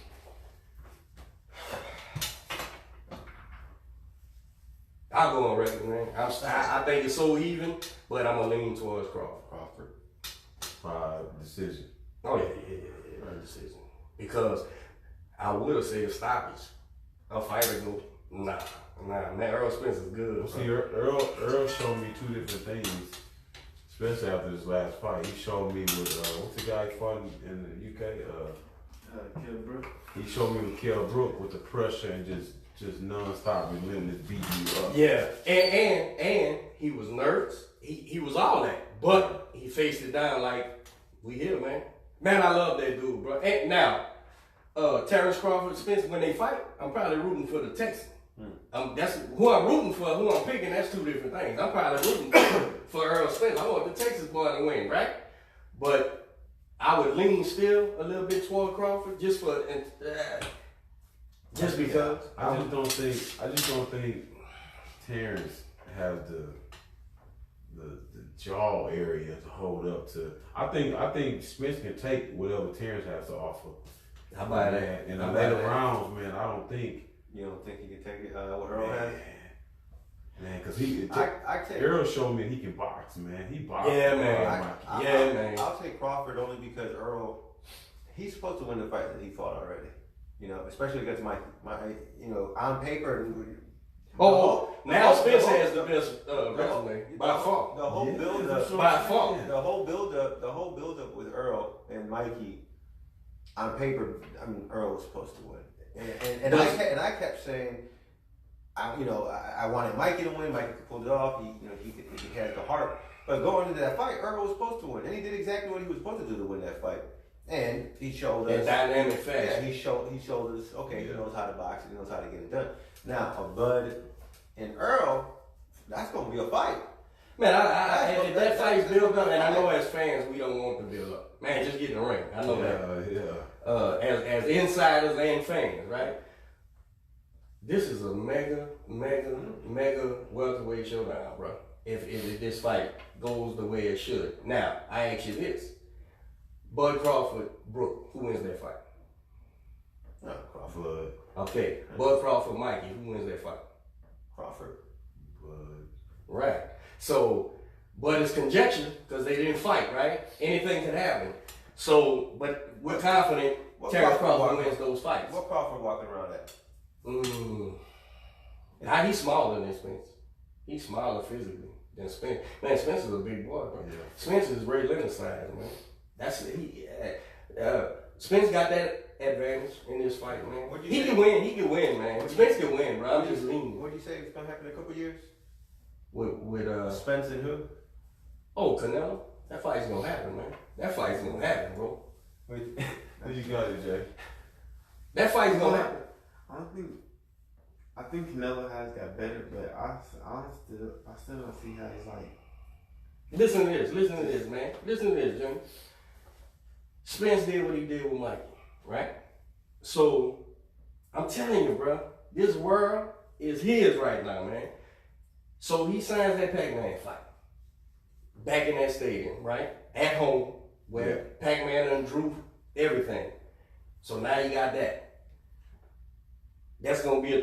I'll go on record, man. I think it's so even, but I'm gonna lean towards Crawford. By decision. Oh yeah, by decision. Because I would have said stoppage. A fighter go, nah, man. Earl Spence is good. See, Earl showed me two different things, especially after his last fight. He showed me with what's the guy fought in the UK? Kell Brook. He showed me with Kell Brook with the pressure and just non-stop relentless beating you up. Yeah, and he was nervous. He was all that, but he faced it down like, we here, man. Man, I love that dude, bro. And now, Terrence Crawford, Spence, when they fight, I'm probably rooting for the Texan. That's who I'm rooting for. Who I'm picking, that's two different things. I'm probably rooting for Earl Spence. I want the Texas boy to win, right? But I would lean still a little bit toward Crawford just because. I just don't think Terrence has the jaw area to hold up to. I think Spence can take whatever Terrence has to offer. How about that? In the later rounds, man, I don't think. You don't think he can take it? What Earl has? Man, because he I Earl showed me he can box, man. He boxes. Yeah, man. Man. I'll take Crawford only because Earl, he's supposed to win the fight that he fought already. You know, especially against my on paper. Now Spence has the best resume by far. The whole build up, by far. The whole build up with Earl and Mikey. On paper, I mean, Earl was supposed to win, and I kept saying, I wanted Mikey to win. Mikey could pull it off. He had the heart. But going into that fight, Earl was supposed to win, and he did exactly what he was supposed to do to win that fight. And he showed us in dynamic fashion. Yeah, he showed us. Okay, he knows how to box. He knows how to get it done. Now, a Bud and Earl, that's gonna be a fight. Man, if that fight's built up, and I know as fans we don't want to build up. Man, just get in the ring. I know that. Yeah. As insiders and fans, right? This is a mega welterweight showdown, bro. If this fight goes the way it should. Now, I ask you this. Bud Crawford, Brook, who wins that fight? Crawford. Okay. Bud Crawford, Mikey, who wins that fight? Crawford. Bud. Right. So, but it's conjecture because they didn't fight, right? Anything could happen. So, but we're confident Terrence Crawford wins those fights. What Crawford walking around at? Now he's smaller than Spence. He's smaller physically than Spence. Man, Spence is a big boy, bro. Yeah. Spence is Ray Leonard size, man. Spence got that advantage in this fight, man. He can win, man. Spence can win, bro. I'm just leaning. What do you say is gonna happen in a couple years? With Spence and who? Oh, Canelo. That fight's gonna happen, man. That fight's gonna happen, bro. Who you got it, Jay? That fight's gonna happen. I think Canelo has got better, but I still don't see how he's like. Listen to this, man. Listen to this, Jimmy. Spence did what he did with Mikey, right? So, I'm telling you, bro, this world is his right now, man. So he signs that Pac-Man fight. back in that stadium, right? At home, where Pac-Man done drew everything. So now you got that. That's gonna be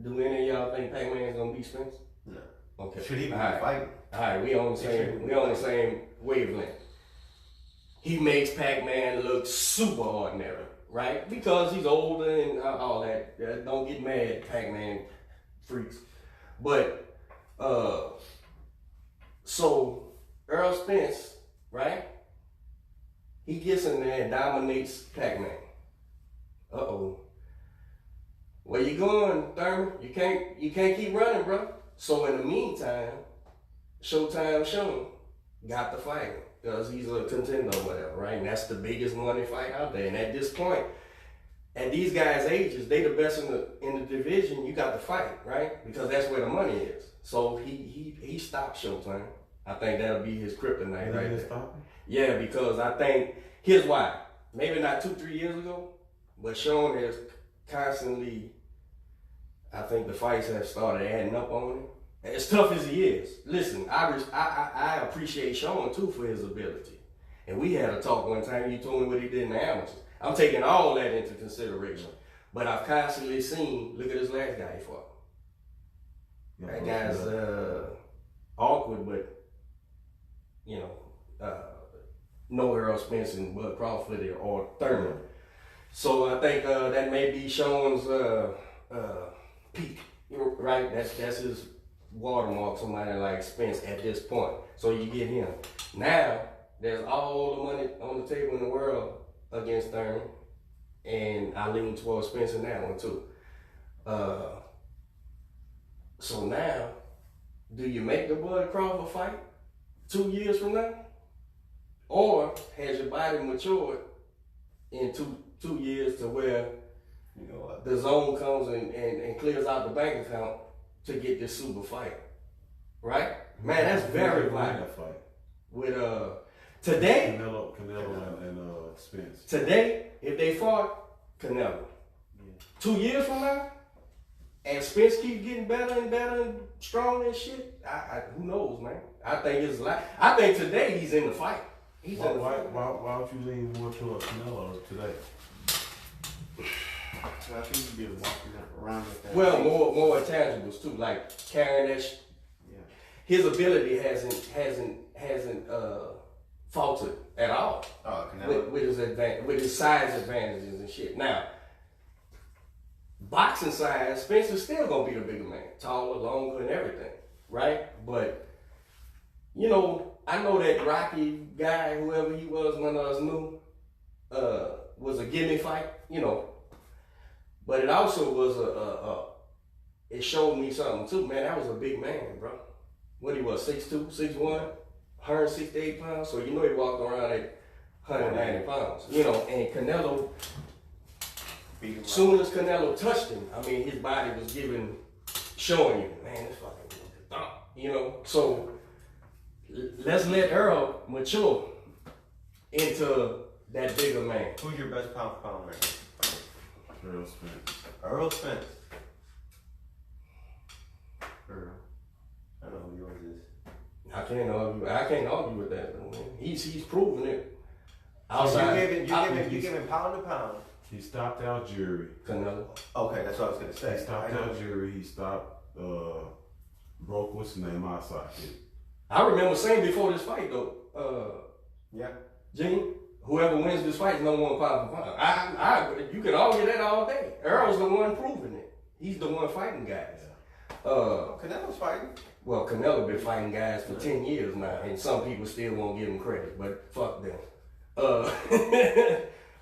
do any of y'all think Pac-Man's gonna beat Spence? No. Okay. Should he be All right. fighting? All right, we on the same wavelength. He makes Pac-Man look super ordinary, right? Because he's older and all that. Don't get mad, Pac-Man freaks. But so Earl Spence, right? He gets in there and dominates Pac-Man. Uh-oh. Where you going, Thurman? You can't keep running, bro. So in the meantime, Showtime Sean got the fight because he's a contender or whatever, right? And that's the biggest money fight out there. And at this point, at these guys' ages, they the best in the division. You got to fight, right? Because that's where the money is. So he stopped Showtime. I think that'll be his kryptonite right there. Yeah, because I think here's why. Maybe not 2-3 years ago, but Sean has constantly. I think the fights have started adding up on him. As tough as he is, listen, I appreciate Sean too for his ability. And we had a talk one time. You told me what he did in the amateurs. I'm taking all that into consideration. But I've constantly seen. Look at this last guy he fought. That guy's awkward, but you know, no Earl Spence and Bud Crawford or Thurman. So I think that may be Sean's peak, right? That's his watermark. Somebody like Spence at this point. So you get him. Now there's all the money on the table in the world against Thurman, and I lean towards Spence in that one too. So now, do you make the Bud Crawford fight 2 years from now? Or has your body matured in two years to where the zone comes and clears out the bank account to get this super fight? Right? Man, that's very vital. With today, Canelo and Spence. Today, if they fought, Canelo. 2 years from now, and Spence keeps getting better and better and stronger and shit, who knows, man? I think today he's in the fight. Why would you lean more towards Canelo today? So I think you'd be walking around with that. Well, more intangibles too, like carrying that. His ability hasn't faltered at all. Oh, Canelo. with his size advantages and shit. Now, boxing size, Spencer's still gonna be the bigger man, taller, longer, and everything, right? But you know, I know that Rocky guy, whoever he was, none of us knew, was a gimme fight, you know. But it also was it showed me something too, man. That was a big man, bro. What he was, 6'2", 6'1", 168 pounds. So you know he walked around at 190 pounds. You know, and Canelo, soon as Canelo touched him, I mean, his body was showing you, man, this fucking thump, you know. So let's let Earl mature into that bigger man. Who's your best pound for pound man? Earl Spence. Earl Spence. Earl. I know who yours is. I can't argue with that, man. He's proven it. You give him pound to pound. He stopped Algieri. Canelo. Okay, that's what I was gonna say. He stopped Algieri. He stopped broke what's his name outside. I remember saying before this fight though, Gene, whoever wins this fight is number one pound for pound. You can argue that all day. Earl's the one proving it. He's the one fighting guys. Canelo's fighting. Well, Canelo been fighting guys for 10 years now, and some people still won't give him credit, but fuck them.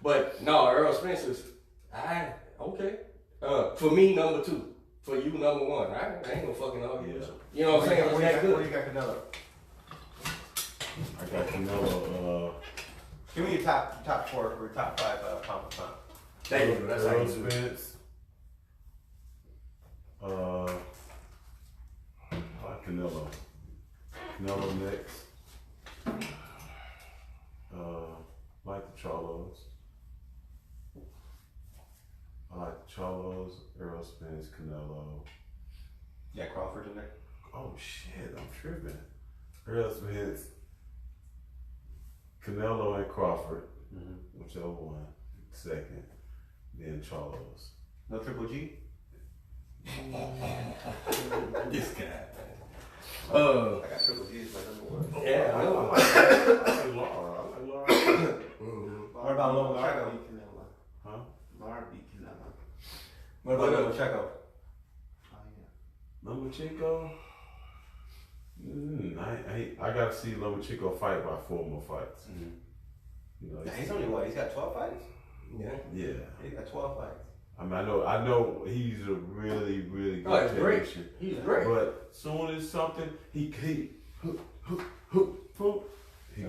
But no, Earl Spencer's, okay. For me, number 2. For you, number 1. I ain't gonna fucking argue with you. You know what I'm saying? Where you got Canelo? I got Canelo. Give me your top 4 or top 5 pound for pound. Thank you. That's how you do it. Spence. Canelo. Canelo next. Like the Charlos. I like the Charlos, Earl Spence, Canelo. Yeah, Crawford in there. Oh shit, I'm tripping. Earl Spence, Canelo and Crawford, whichever one, second, then Charles. No Triple G? This guy. I got Triple G as my number one. Yeah, I know. I like Laura. I like Laura. What about Lomachenko? Lara beat Canelo. Huh? Lara beat Canelo. What about Lomachenko? Oh yeah. Lomachenko? I gotta see Lomachenko fight by 4 more fights. You know, He's only what? He's got 12 fights? Yeah. yeah. He's got 12 fights. I mean, I know he's a really, really good Oh, he's great. technician. He's great. But soon as something, he go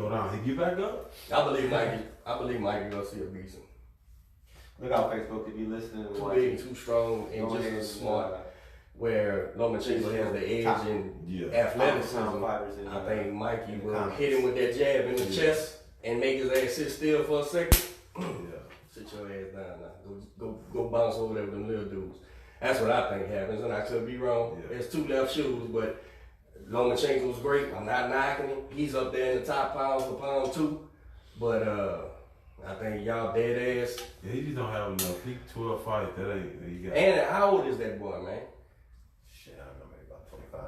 down, he get back up. I believe Mikey gonna see a beast him. Look out Facebook if you listening and Too watching. big, too strong, and Go just ahead as and, smart. Where Lomachenko has the edge in Yeah. athleticism, fighters in, I think Mikey in the will comments. hit him with that jab in the chest and make his ass sit still for a second. Yeah. Sit your ass down now. Go bounce over there with them little dudes. That's what I think happens, and I could be wrong. Yeah. There's 2 left shoes, but Lomachenko's great. I'm not knocking him. He's up there in the top pound for pound 2. But I think y'all dead ass. Yeah, he just don't have enough. He 12 fights, that ain't, he got. And how old is that boy, man? Shit, I don't know, maybe about 25,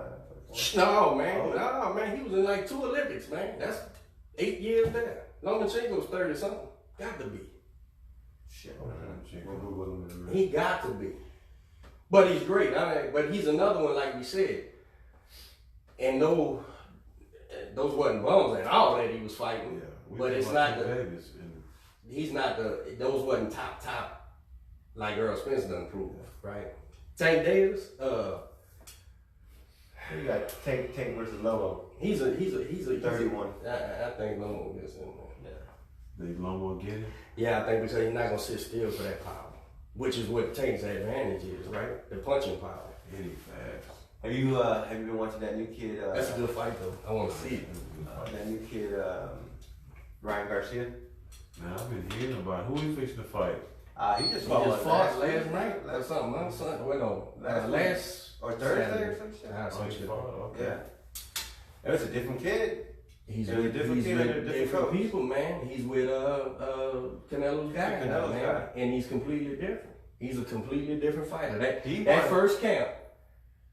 24. No, man. No, man. He was in like 2 Olympics, man. That's 8 years there. Lomachenko's 30 something. Got to be. Shit, Lomachenko, who was in the He got to be. But he's great. I mean, but he's another one, like we said. And no, those wasn't bums at all that he was fighting. Yeah. We But talking it's about not the. Vegas and He's not those wasn't top like Earl Spence done proved, right? Tank Davis, You got Tank versus Lobo. he's a 31. I think Lomo gets in there. they Lomo get it. Yeah, I think because he's not gonna sit still for that power, which is what Tank's advantage is, right? The punching power. Any fast. Have you been watching that new kid? That's a good fight though. I want to see it. That new kid, Ryan Garcia. Now I've been hearing about who he fixing to fight. He just He fought just fought last week, night or something. Huh? Sunday, well, no, Last last or Thursday Saturday. or some shit. Ah, some Oh, he shit. fought? Okay. Yeah, it's a different kid. He's And a with different he's kid with and a different different coach. people, man. He's with Canelo's guy, Canelo's man, guy. and he's completely different. He's a completely different fighter. He That won. first camp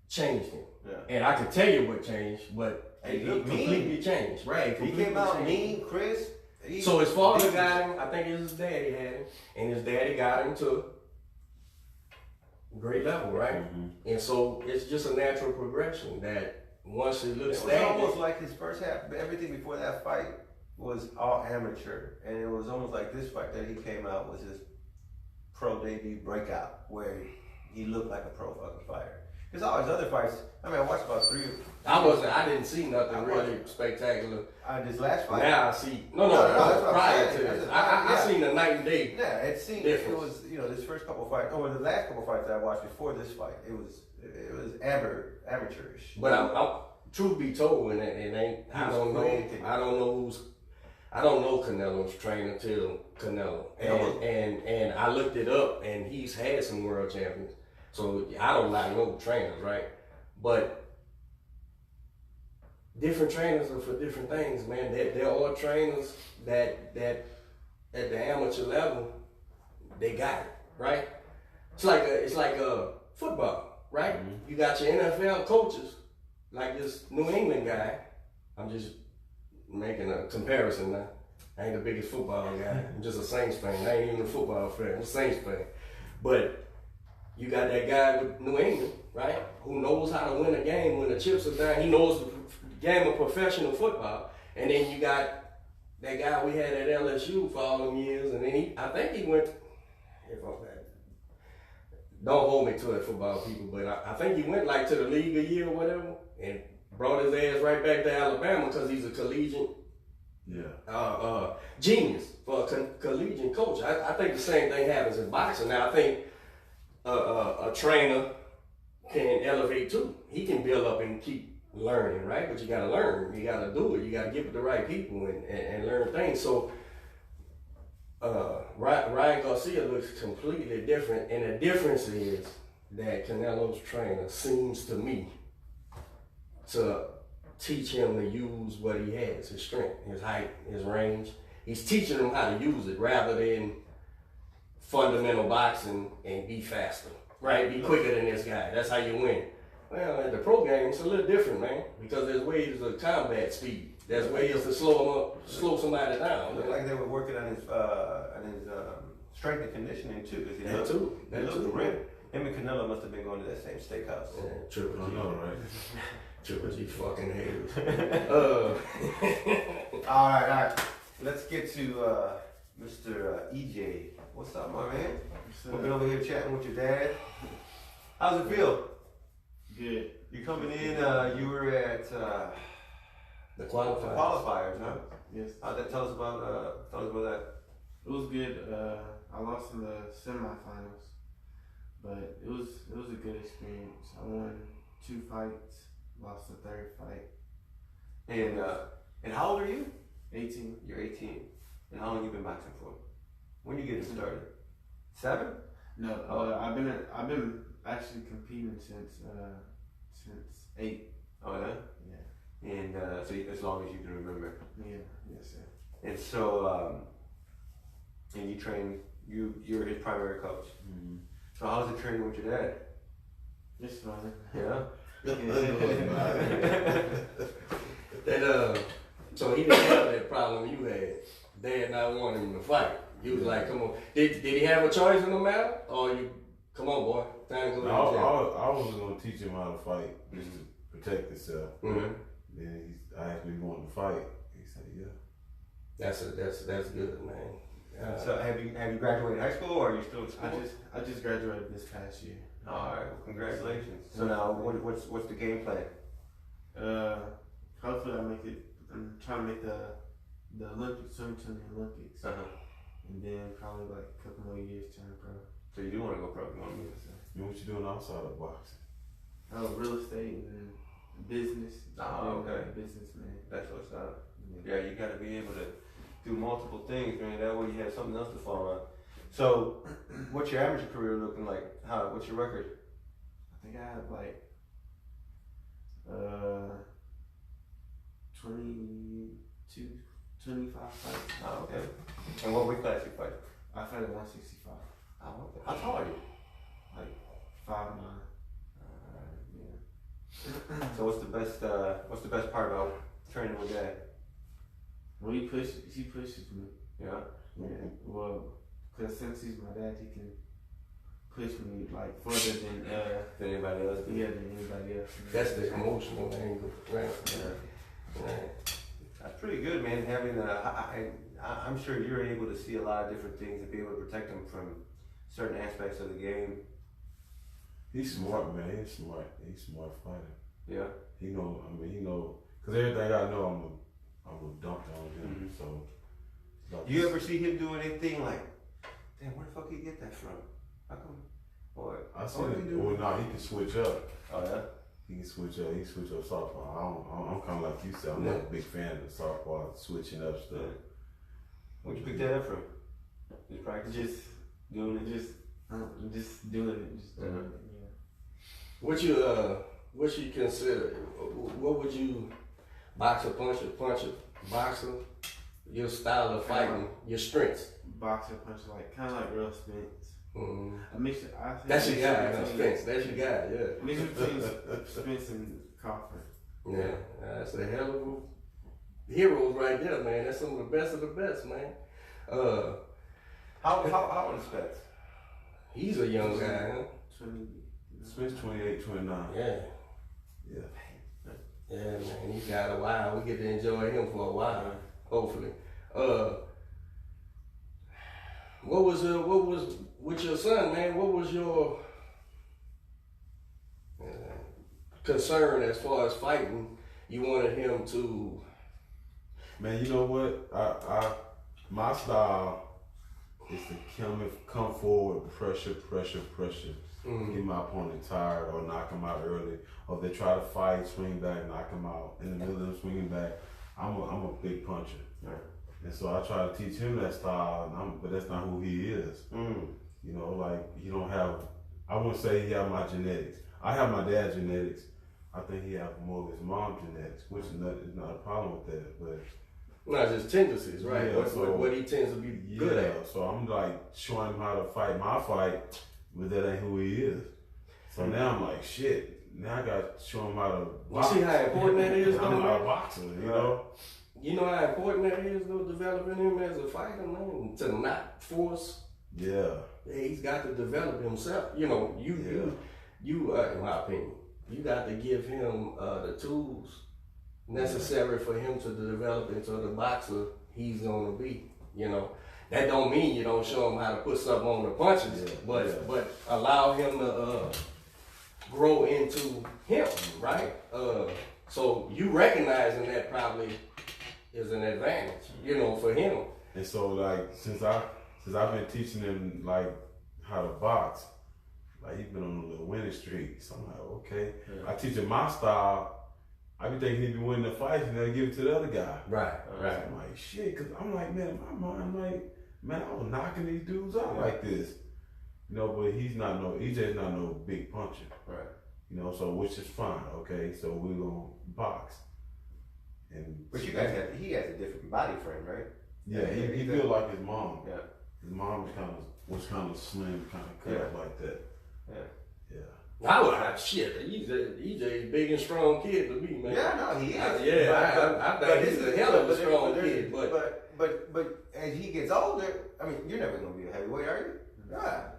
changed him, Yeah. and I can tell you what changed, but Hey, it look, completely changed, right? He Completely came out changed. mean, Chris. So his father got him. I think his daddy had him, and his daddy got him to great level, right? Mm-hmm. And so it's just a natural progression that once it looks It was almost stagnant, like his first half. Everything before that fight was all amateur, and it was almost like this fight that he came out was his pro debut breakout, where he looked like a pro fucking fighter. Because all his other fights, I mean, I watched about 3. I didn't see nothing I really spectacular. This last fight. Now I see No, that's what I'm prior saying. to That's this. a- I yeah. seen the night and day. Yeah, it seemed Difference. it was this first couple fights, or the last couple fights that I watched before this fight. It was amateurish. But I'm truth be told, and it ain't. I don't know Canelo's trainer till Canelo, and I looked it up, and he's had some world champions. So I don't like no trainers, right? But different trainers are for different things, man. There are trainers that at the amateur level, they got it, right? It's like football, right? Mm-hmm. You got your NFL coaches, like this New England guy. I'm just making a comparison now. I ain't the biggest football guy. I'm just a Saints fan. I ain't even a football fan. I'm a Saints fan. But you got that guy with New England, right? Who knows how to win a game when the chips are down. He knows the game of professional football. And then you got that guy we had at LSU for all them years. And then I think he went, don't hold me to it, football people, but I think he went like to the league a year or whatever and brought his ass right back to Alabama because he's a collegiate genius for a collegiate coach. I think the same thing happens in boxing. Now I think a trainer can elevate too. He can build up and keep learning, right? But you gotta learn. You gotta do it. You gotta get with the right people and learn things. So Ryan Garcia looks completely different, and the difference is that Canelo's trainer seems to me to teach him to use what he has, his strength, his height, his range. He's teaching him how to use it rather than fundamental boxing and be faster, right? Be quicker than this guy. That's how you win. Well, at the pro game, it's a little different, man, because there's ways of combat speed. There's ways to slow him up, slow somebody down. Looked like they were working on his strength and conditioning too, because he looked the rim. Him and Canelo must have been going to that same steakhouse. Yeah, Triple G. I know, right? Triple G fucking haters. All right. Let's get to Mr. EJ. What's up, my man? We've been over here chatting with your dad. How's it feel? Good. You coming in? You were at The qualifiers. qualifiers, huh? Yes. How'd that tell us about that? It was good. I lost in the semifinals, but it was a good experience. I won 2 fights, lost the 3rd fight. And how old are you? 18. You're 18. And how long you been boxing for? When you getting started? 7? No, I've been actually competing since 8. Oh yeah. Yeah. And so as long as you can remember. Yeah. Yes, sir. And so and you train. You're his primary coach. Mm-hmm. So how's it training with your dad? It's fun. Yeah. So he didn't have that problem you had. Dad not wanting him to fight. You was like, come on. Did he have a choice in the matter? Or you, come on, boy, time to go to the gym? I was gonna teach him how to fight, just to protect himself. Mm-hmm. Then I asked me if he wanted to fight. He said, yeah. That's good, man. So have you graduated high school or are you still in school? I just graduated this past year. All right. Well, congratulations. So now what's the game plan? Hopefully I make it. I'm trying to make the Olympics, swim to the Olympics, and then probably like a couple more years turn pro. So you do want to go pro? You want to move? You know what you doing outside of boxing? Oh, real estate and business. Oh, okay. Businessman. That's what's up. Yeah, you got to be able to do multiple things, man. That way you have something else to fall on. So, what's your amateur career looking like? What's your record? I think I have like 25 fights. Oh, okay. And what weight class you fight? I fight at 165. Oh, okay. How tall are you? Like 5'9". Yeah. So what's the best part about training with Dad? Well, he pushes me. Yeah. Yeah. Well, cause since he's my dad, he can push me like further than anybody else. than anybody else. That's the emotional angle, right? Yeah. That's pretty good, man. Having I'm sure you're able to see a lot of different things and be able to protect them from certain aspects of the game. He's smart, man. He's smart. He's a smart fighter. Yeah. He know. Cause everything I know, I'm gonna dump on him. Mm-hmm. So. Do you ever see him doing anything like, damn, where the fuck did he get that from? How come? Or I see it. Well, no, he can switch up. Oh yeah. He can switch up. He switch up softball. I'm kind of like you said. I'm not a big fan of the softball switching up stuff. Yeah. Where'd you pick that up from? Just practice. Just doing it. Just doing it. Just doing it. Yeah. What you consider? What would you boxer, puncher, boxer? Your style of fighting, your strengths. Boxer, puncher, like kind of like real Spence. Mm-hmm. I mix it. I think That's your guy, Spence. That's your guy, yeah. Mix between Spence and Crawford. Yeah, that's a hell of heroes right there, man. That's some of the best, man. How old is Spence? He's a young guy, huh? 20. Spence 28, 29. Yeah. Yeah, man. He's got a while. We get to enjoy him for a while, hopefully. What was with your son, man? What was your concern as far as fighting? You wanted him to. Man, you know what? My style is to come forward, pressure. Mm-hmm. Get my opponent tired or knock him out early. Or if they try to fight, swing back, knock him out. In the middle of them swinging back, I'm a big puncher. Right. And so I try to teach him that style, but that's not who he is. Mm. You know, like, you don't have, I wouldn't say he have my genetics. I have my dad's genetics, I think he have more of his mom genetics, which is not a problem with that, but. Not just tendencies, right? Yeah, what he tends to be good at. So I'm like showing him how to fight my fight, but that ain't who he is. So now I'm like, shit. Now I got to show him how to box. You see how important that is, though? I'm not a boxer, you know? You know how important that is, though, developing him as a fighter, man, to not force. Yeah. He's got to develop himself. You know, you in my opinion, you got to give him the tools necessary for him to develop into the boxer he's gonna be. You know, that don't mean you don't show him how to put something on the punches, but allow him to grow into him, right? So you recognizing that probably is an advantage, you know, for him. And so like since I've been teaching him like how to box, like he's been on a little winning streak. So I'm like, okay. Yeah. I teach him my style. I be thinking he'd be winning the fights and then give it to the other guy. Right. So I'm like, shit, cause I'm like, man, in my mind, like, man, I was knocking these dudes out like this. You know, but EJ's not no big puncher. Right. You know, so which is fine, okay? So we're gonna box. But you guys he has a different body frame, right? Yeah, he feel like his mom. Yeah. His mom was kind of slim, kind of cut up like that. Yeah. Shit, EJ's big and strong kid to me, man. Yeah, no, he is. I think he's a hell of a strong kid. But as he gets older, I mean, you're never gonna be a heavyweight, are you? God.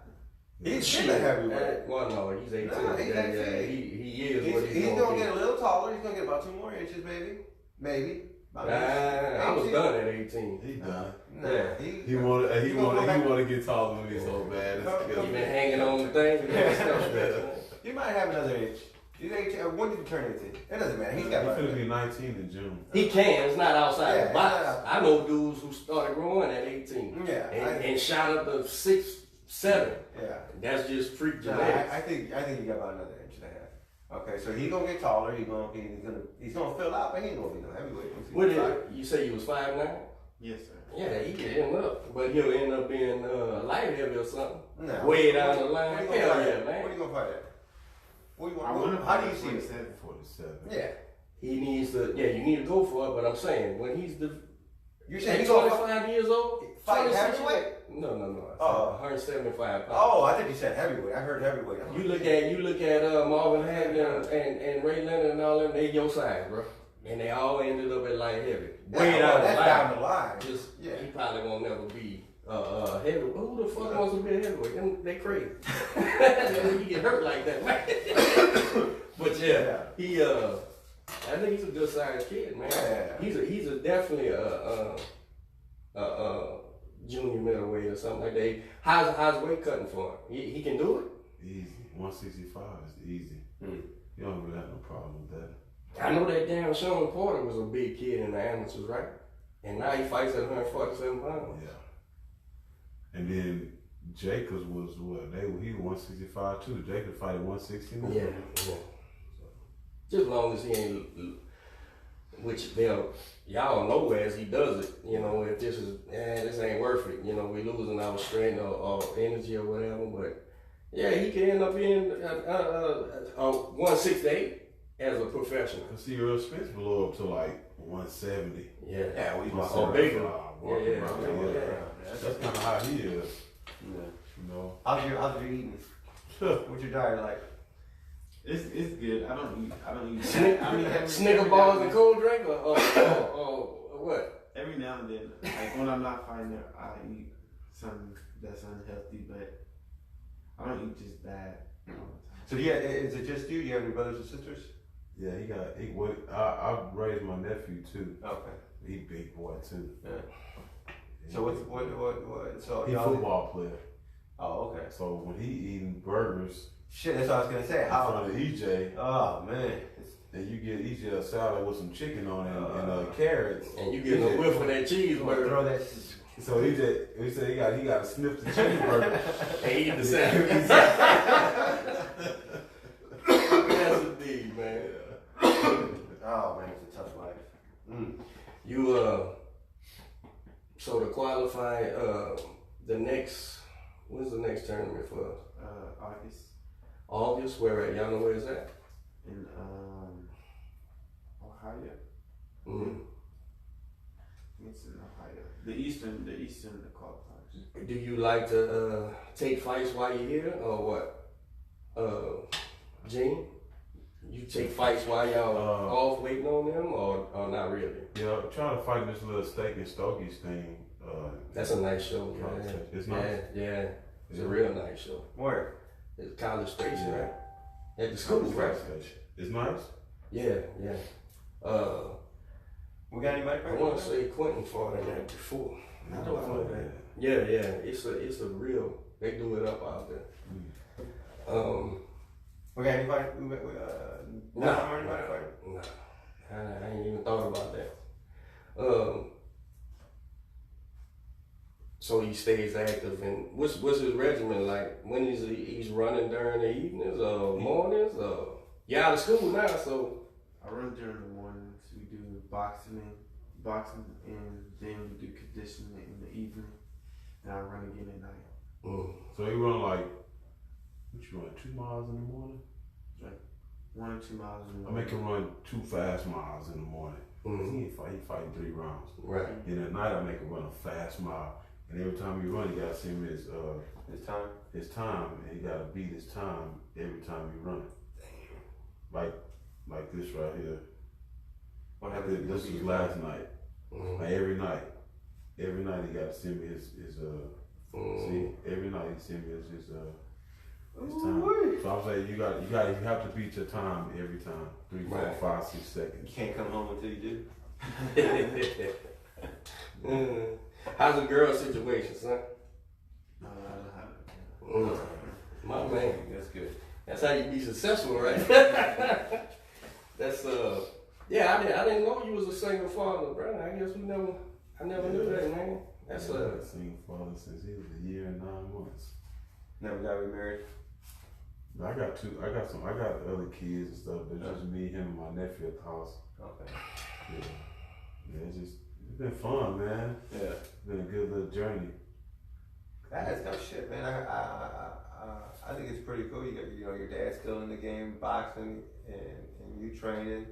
He's been a heavyweight. Well, no, he's 18. No, he's 18. He is what he's gonna get a little taller. He's gonna get about 2 more inches, maybe. I was done at 18. He done. Yeah. He want to get taller than me so bad. He been hanging on the thing. You might have another inch. He's 18. When did you turn 18? It doesn't matter. He's gonna be 19 in June. He can. It's not outside the box. I know dudes who started growing at 18. Yeah. And shot up to 6, 7. Yeah. That's just freak genetics. I think you got about another inch and a half. Okay, so he's gonna get taller. He's gonna fill out, but he ain't gonna be no heavyweight. What did you say? You was 5'9"? Yes, sir. Yeah, he can end up, but he'll end up being light heavy or something. No. Way down the line. Hell yeah, man. What are you gonna fight at? How do you see it? 47. Yeah. He needs to. Yeah, you need to go for it. But I'm saying when he's you saying he's he's 25 years old. Fight heavyweight? No. 175 pounds. Oh, I think you said heavyweight. I heard heavyweight. You look at Marvin Hagler and Ray Leonard and all them. They your size, bro. And they all ended up at light heavy. Way down the line. He probably won't never be heavy. Who the fuck wants to be a heavyweight? They crazy. You get hurt like that, man. But he I think he's a good sized kid, man. Yeah. He's definitely junior middleweight or something like that. How's weight cutting for him? He can do it? Easy. 165 is easy. You don't really have no problem with that. I know that damn Sean Porter was a big kid in the amateurs, right? And now he fights at 147 pounds. Yeah. And then Jacobs was what? He was 165 too. Jacobs fight at 169. Yeah. Just as long as he ain't, which y'all know as he does it, you know, if this ain't worth it, you know, we losing our strength or energy or whatever, but yeah, he can end up being 168 as a professional. I see Earl Spence blow up to like 170. Yeah, we bigger. That's kind of how he is. Yeah. You know. How's your eating? What's your diet like? It's good. I don't eat. Snicker bars and cold drink or what? Every now and then, like when I'm not fighting, I eat something that's unhealthy, but I don't eat just bad all the time. So is it just you? Do you have any brothers and sisters? Yeah, I raised my nephew too. Okay. He big boy too. Yeah. So what? So he football player. Oh, okay. So when he eating burgers, shit, that's what I was gonna say. In front of EJ. Oh man. And you get EJ a salad with some chicken on it and carrots. And you get a whiff of that cheeseburger. Throw that. So he said he got to sniff the cheeseburger and eat the salad. That's indeed, man. Oh man, it's a tough life. You so to qualify when's the next tournament for us? August. August, where at? Y'all know where it's at? in Ohio. Mm. It's in Ohio. The Eastern qualifiers. Do you like to take fights while you're here, or what? Gene? You take fights while y'all off waiting on them, or not really? Yeah, I'm trying to fight this little Steak and Stokies thing. That's a nice show, man. It's nice. Yeah. It's a real nice show. Where? It's College Station, right? At the school, right? It's nice. Yeah. We got anybody? I want to say Quentin fought in that before. How do I know that? Yeah. It's a real. They do it up out there. We got anybody? Nah. I ain't even thought about that. So he stays active, and what's his regimen like? When he's running during the evenings or mornings? You out of school now, so I run during the mornings. We do boxing, and then we do conditioning in the evening. And I run again at night. So you run like, what you run, 2 miles in the morning? Like 1 or 2 miles in the I morning. make him run 2 fast miles in the morning. He fighting 3 rounds. right. And at night I make him run a fast mile. And every time you run, you gotta send me his time, and you gotta beat his time every time you run. Like this right here. What happened? This was last night. Like every night he gotta send me his see, every night he send me his time. So I'm saying you have to beat your time every time. 3, 4, Right. 5, 6 seconds. You can't come home until you do. How's the girl situation, son? My man. That's good. That's how you be successful, right? That's yeah. I didn't know you was a single father, bro. I guess I never knew that, man. That's I've been a single father since he was 1 year and 9 months. Never got remarried. I got other kids and stuff, but it's just me, him, and my nephew at the house. Okay. Yeah, it's been fun, man. Yeah. It's been a good little journey. That's no shit, man. I think it's pretty cool. You got, your dad's still in the game, boxing, and you training.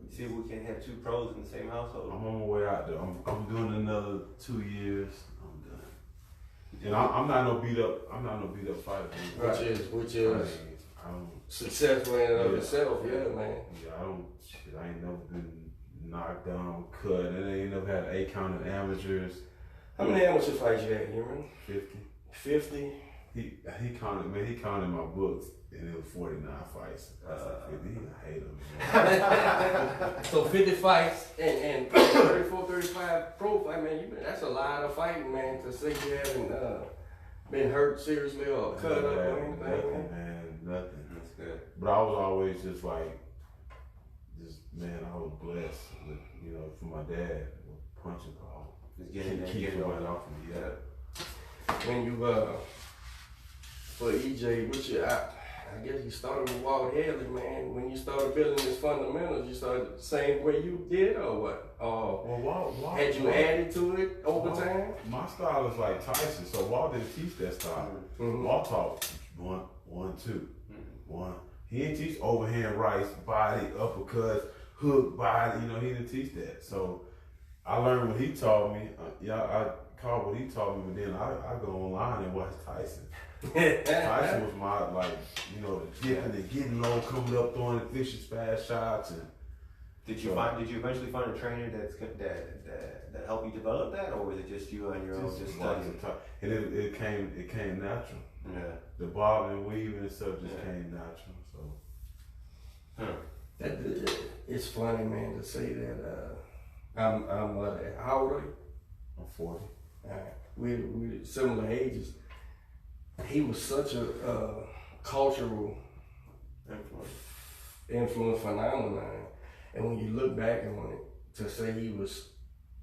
See if we can have 2 pros in the same household. I'm on my way out there. I'm doing another 2 years. I'm done. And I'm not no beat up fighter. Which is successful in and of itself, yeah, man. Yeah, I ain't never been knocked down, cut, and I ain't never had 8 count in amateurs. How many amateur fights you had, you remember? 50. 50? He counted my books, and it was 49 fights. I said 50. I hate him, man. So 50 fights and 34, 35 pro fight, man. That's a lot of fighting, man. To say you haven't been hurt seriously or cut up or anything, man. Nothing. That's good. But I was always just like, I was blessed with, for my dad, with punching power. Just get in there, Keep get it it on. off me, yeah. When you for EJ, I guess you started with Walt Haley, man. When you started building his fundamentals, you started the same way you did, or what? Walt, had you added to it over time? My style is like Tyson, so Walt didn't teach that style. Walt taught 1, 1, 2, 1. He didn't teach overhand rights, body, uppercuts, hook, body. He didn't teach that. So I learned what he taught me. I caught what he taught me, but then I go online and watch Tyson. Tyson was my, the dipping and getting low, coming up, throwing vicious fast shots. And Did you eventually find a trainer that helped you develop that, or was it just you on your own, just studying? And it came natural. Yeah. The bobbing and weaving and stuff just came natural. So. It's funny, man, to say that. I'm what? How old are you? I'm 40. We're similar ages. He was such a cultural influence phenomenon, and when you look back on it, to say he was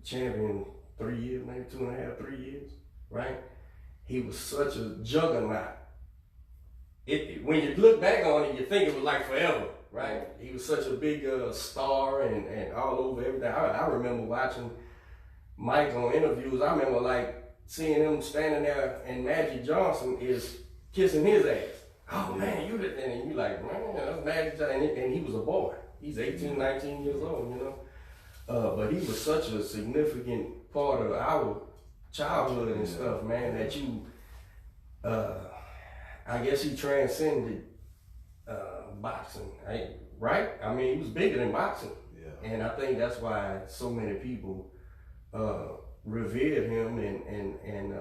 champion 3 years, maybe 2.5, 3 years, right? He was such a juggernaut. When you look back on it, you think it was like forever, right? He was such a big star and all over everything. I remember watching Mike on interviews. I remember seeing him standing there and Magic Johnson is kissing his ass. oh man, you did, and you like, man, that's Magic Johnson, and he was a boy. He's 18, 19 years old, you know. But he was such a significant part of our childhood and stuff, man, that you, I guess he transcended boxing, right? I mean, he was bigger than boxing. Yeah. And I think that's why so many people revered him, and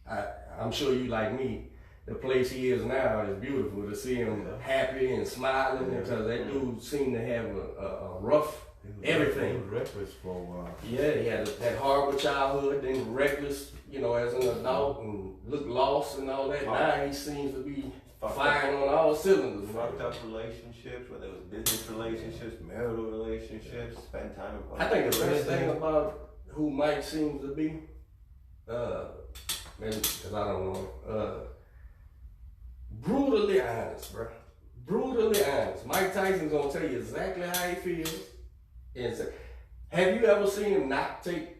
I'm sure you like me, the place he is now is beautiful to see him happy and smiling, because that dude seemed to have a rough everything. He was reckless for a while. Yeah, he had that horrible childhood, then reckless, you know, as an adult, and looked lost and all that. Now he seems to be firing on all cylinders. Fucked up relationships, whether it was business relationships, marital relationships, spend time with. I think the best thing about who Mike seems to be, maybe because I don't know, brutally honest, bro. Brutally honest. Mike Tyson's gonna tell you exactly how he feels. And say, have you ever seen him not take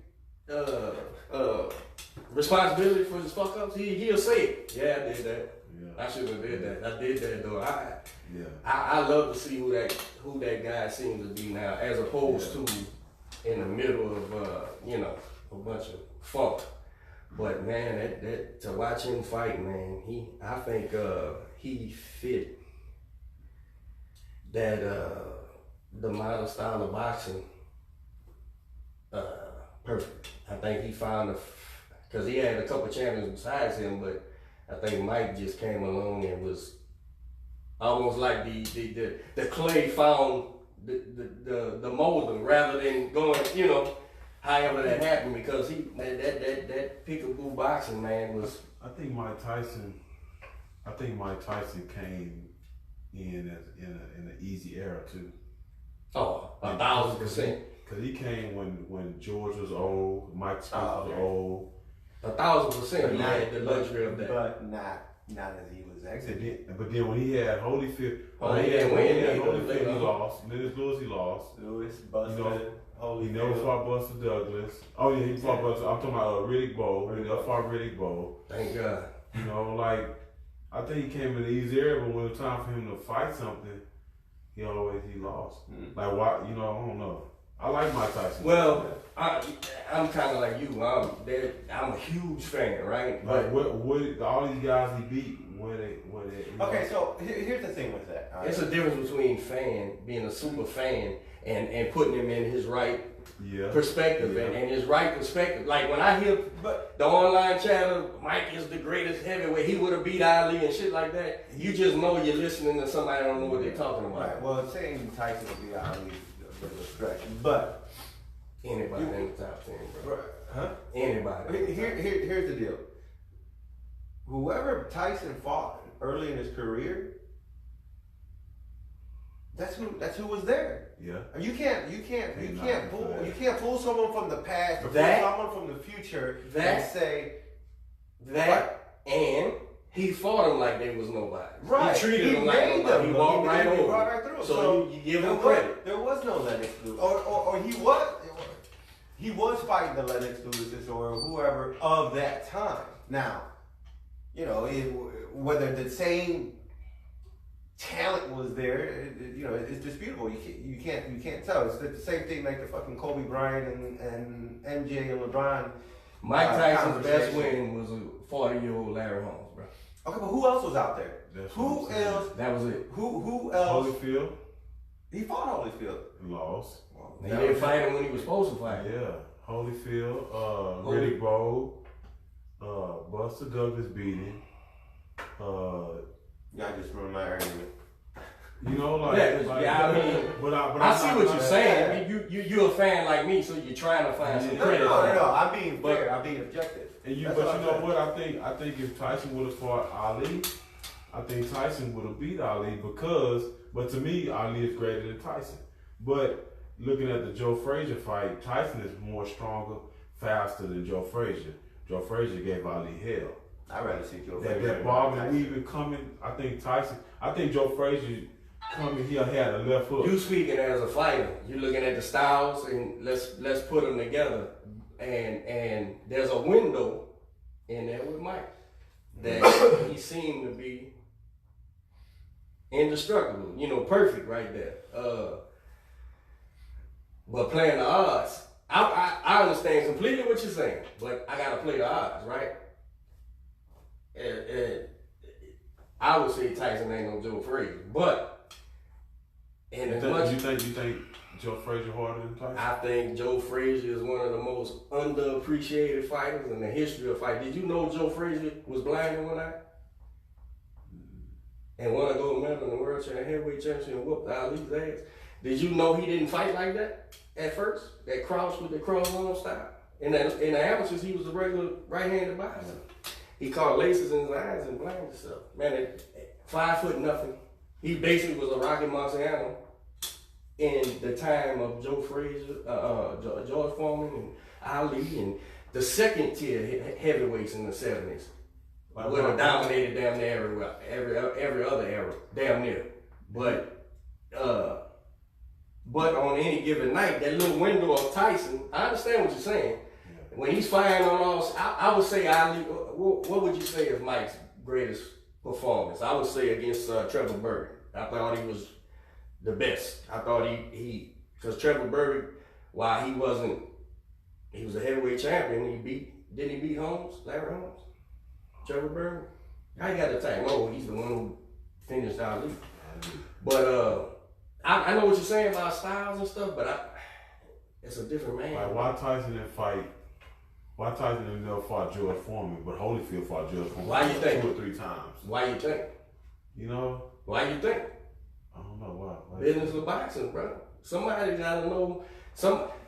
responsibility for his fuck ups? He'll say it. Yeah, I did that. Yeah. I shouldn't have did that. I did that though. I love to see who that guy seems to be now, as opposed to in the middle of you know, a bunch of funk. But man, that to watch him fight, man, I think he fit that the modern style of boxing perfect. I think he found because he had a couple champions besides him, but I think Mike just came along and was almost like the clay found the molding, rather than going, you know, however that happened, because that peekaboo boxing, man, was. I think Mike Tyson came in in an easy era too. Oh, 1,000%. Because he came when George was old, Mike Smith was old. 1,000%. He had the luxury of that. But not as he was exiting. But then when he had Holyfield, he lost. Dennis Lewis, he lost. Lewis, Buster, you know, Holyfield. He never fought Buster Douglas. Oh yeah, he fought Buster. I'm talking about Riddick Bowe. He never fought Riddick Bowe. Thank God. You know, like, I think he came in the easy era, but when it was time for him to fight something, he lost. Mm-hmm. Like, why? You know, I don't know. I like Mike Tyson. Well, I'm kind of like you. I'm a huge fan, right? Like, what all these guys he beat, where they Okay, so here's the thing with that. It's a difference between being a super fan, and putting him in his right perspective, and his right perspective. Like when I hear the online chatter, Mike is the greatest heavyweight, he would have beat Ali and shit like that, you just know you're listening to somebody that don't know what they're talking about. Right. Well, saying Tyson would beat Ali is a stretch, but anybody in the top 10, bro. Huh? Anybody. Here's the deal. Whoever Tyson fought early in his career, that's who was there. Yeah. You can't pull someone from the past or pull someone from the future and say that, and he fought them like they was nobody. Right. He treated them like nobody. He walked right over. Right through. So you give him credit. There was no Lennox Lewis, or he was fighting the Lennox Lewises or whoever of that time. Now, you know, whether the same talent was there, you know, it's disputable. You can't tell. It's the same thing like the fucking Kobe Bryant and MJ and LeBron. Mike Tyson's best win was a 40-year-old Larry Holmes, bro. Okay, but who else was out there? Who else? That was it. Who else? Holyfield. He fought Holyfield. Lost. He didn't fight him when he was supposed to fight. Yeah. Holyfield, Riddick Bowe, Buster Douglas beat him. Yeah, I just remember my argument. You know, like, I mean, but I see what you're saying. I mean, you're a fan like me, so you're trying to find some credit. No. I'm being fair. I'm being objective. But you know what? I think if Tyson would have fought Ali, I think Tyson would have beat Ali but to me, Ali is greater than Tyson. But looking at the Joe Frazier fight, Tyson is more stronger, faster than Joe Frazier. Joe Frazier gave Ali hell. I'd rather see Joe Frazier. That bobbing, weaving coming. I think Joe Frazier coming here had a left hook. You speaking as a fighter. You're looking at the styles, and let's put them together. And there's a window in there with Mike that he seemed to be indestructible, you know, perfect right there. But playing the odds, I understand completely what you're saying, but I gotta play the odds, right? And I would say Tyson ain't no Joe Frazier, but and as much you think Joe Frazier harder than Tyson? I think Joe Frazier is one of the most underappreciated fighters in the history of fight. Did you know Joe Frazier was blind in one eye? And won a gold medal in the world heavyweight championship and whooped Ali's ass. Did you know he didn't fight like that at first? That cross with the cross arm style. In the amateurs, he was a regular right-handed boxer. He caught laces in his eyes and blinded himself. Man, 5 foot nothing. He basically was a Rocky Marciano in the time of Joe Frazier, George Foreman, and Ali, and the second tier heavyweights in the 70s. Would have dominated damn near every other era, damn near. But on any given night, that little window of Tyson, I understand what you're saying. Yeah. When he's firing on all, I would say Ali. What would you say is Mike's greatest performance? I would say against Trevor Berry. I thought he was the best. I thought because Trevor Berry, while he was a heavyweight champion. Didn't he beat Larry Holmes? Trevor Berry? I got the type. No, he's the one who finished Ali. But I know what you're saying about styles and stuff, but it's a different man. Like why Tyson never fought George Foreman, but Holyfield fought George Foreman. Why you think? 2 or 3 times. Why you think? You know? Why you think? I don't know why. Business of boxing, bro. Somebody gotta know.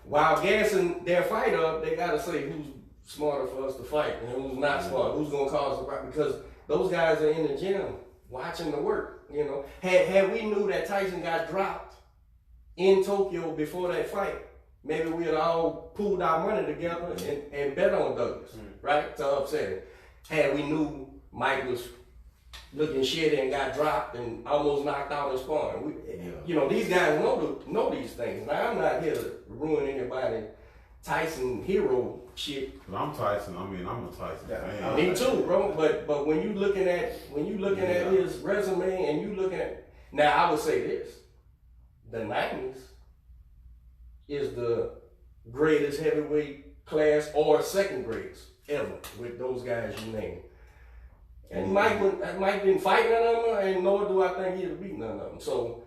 While gassing their fight up, they gotta say who's smarter for us to fight and who's not smart, who's gonna cause the problem, because those guys are in the gym watching the work, you know. Had we knew that Tyson got dropped in Tokyo before that fight, maybe we'd all pooled our money together and bet on Douglas, right? To upset him. Had we knew Mike was looking shitty and got dropped and almost knocked out in sparring. You know, these guys know these things. Now, I'm not here to ruin anybody Tyson hero shit. But I'm Tyson. I mean, I'm a Tyson fan. Me too, bro. But when you looking at his resume and you looking at, now I would say this: the 90s is the greatest heavyweight class or second greatest ever with those guys you named. And Mike didn't fight none of them, and nor do I think he'd have beat none of them. So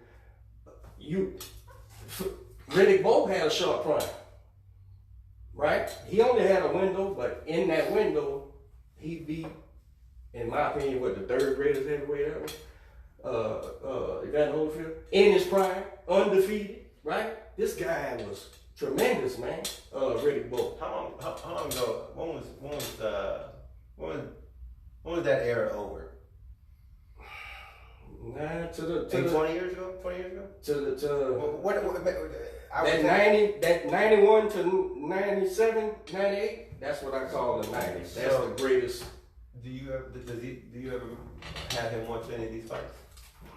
Riddick Bowe had a short prime. Right? He only had a window, but in that window, he beat, in my opinion, the 3rd greatest heavyweight ever, Evander Holyfield, in his prime, undefeated, right? This guy was tremendous, man. Riddick Bowe. How long ago? When was that era over? Nah, 20 years ago? 20 years ago? That 91 to 97, 98, that's what I call the 90s. That's the greatest. Do you ever have him watch any of these fights?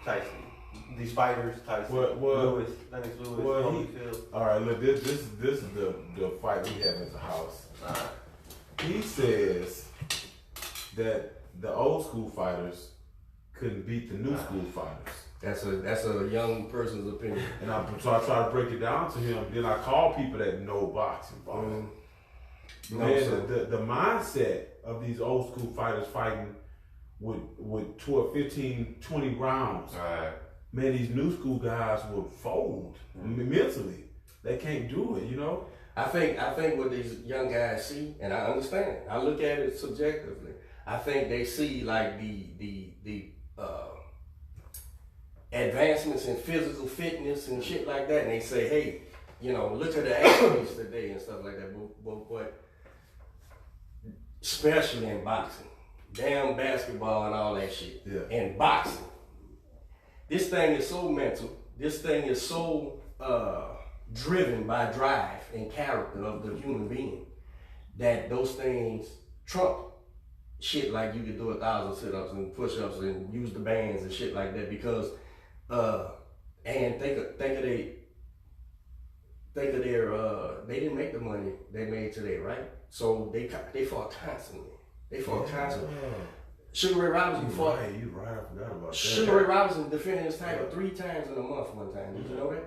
Tyson. These fighters, Tyson, Lewis, Lennox Lewis, Holyfield. All right, look, this is the fight we have at the house. He says that the old school fighters couldn't beat the new school fighters. That's a young person's opinion. And so I try to break it down to him. Then I call people that know boxing. The mindset of these old school fighters fighting with 12, 15, 20 rounds. Man, these new school guys would fold mentally. They can't do it, you know? I think what these young guys see, and I understand, I look at it subjectively. I think they see like the advancements in physical fitness and shit like that, and they say, hey, you know, look at the athletes today and stuff like that. But especially in boxing, damn basketball and all that shit, and boxing. This thing is so mental. This thing is so driven by drive and character of the human being that those things trump shit like you could do 1,000 sit-ups and push-ups and use the bands and shit like that, because and think of their they didn't make the money they made today, right? So they fought constantly. Sugar Ray Robinson fought. Right, you right. I forgot about that. Sugar Ray Robinson defended his title 3 times in a month one time. Did you know that?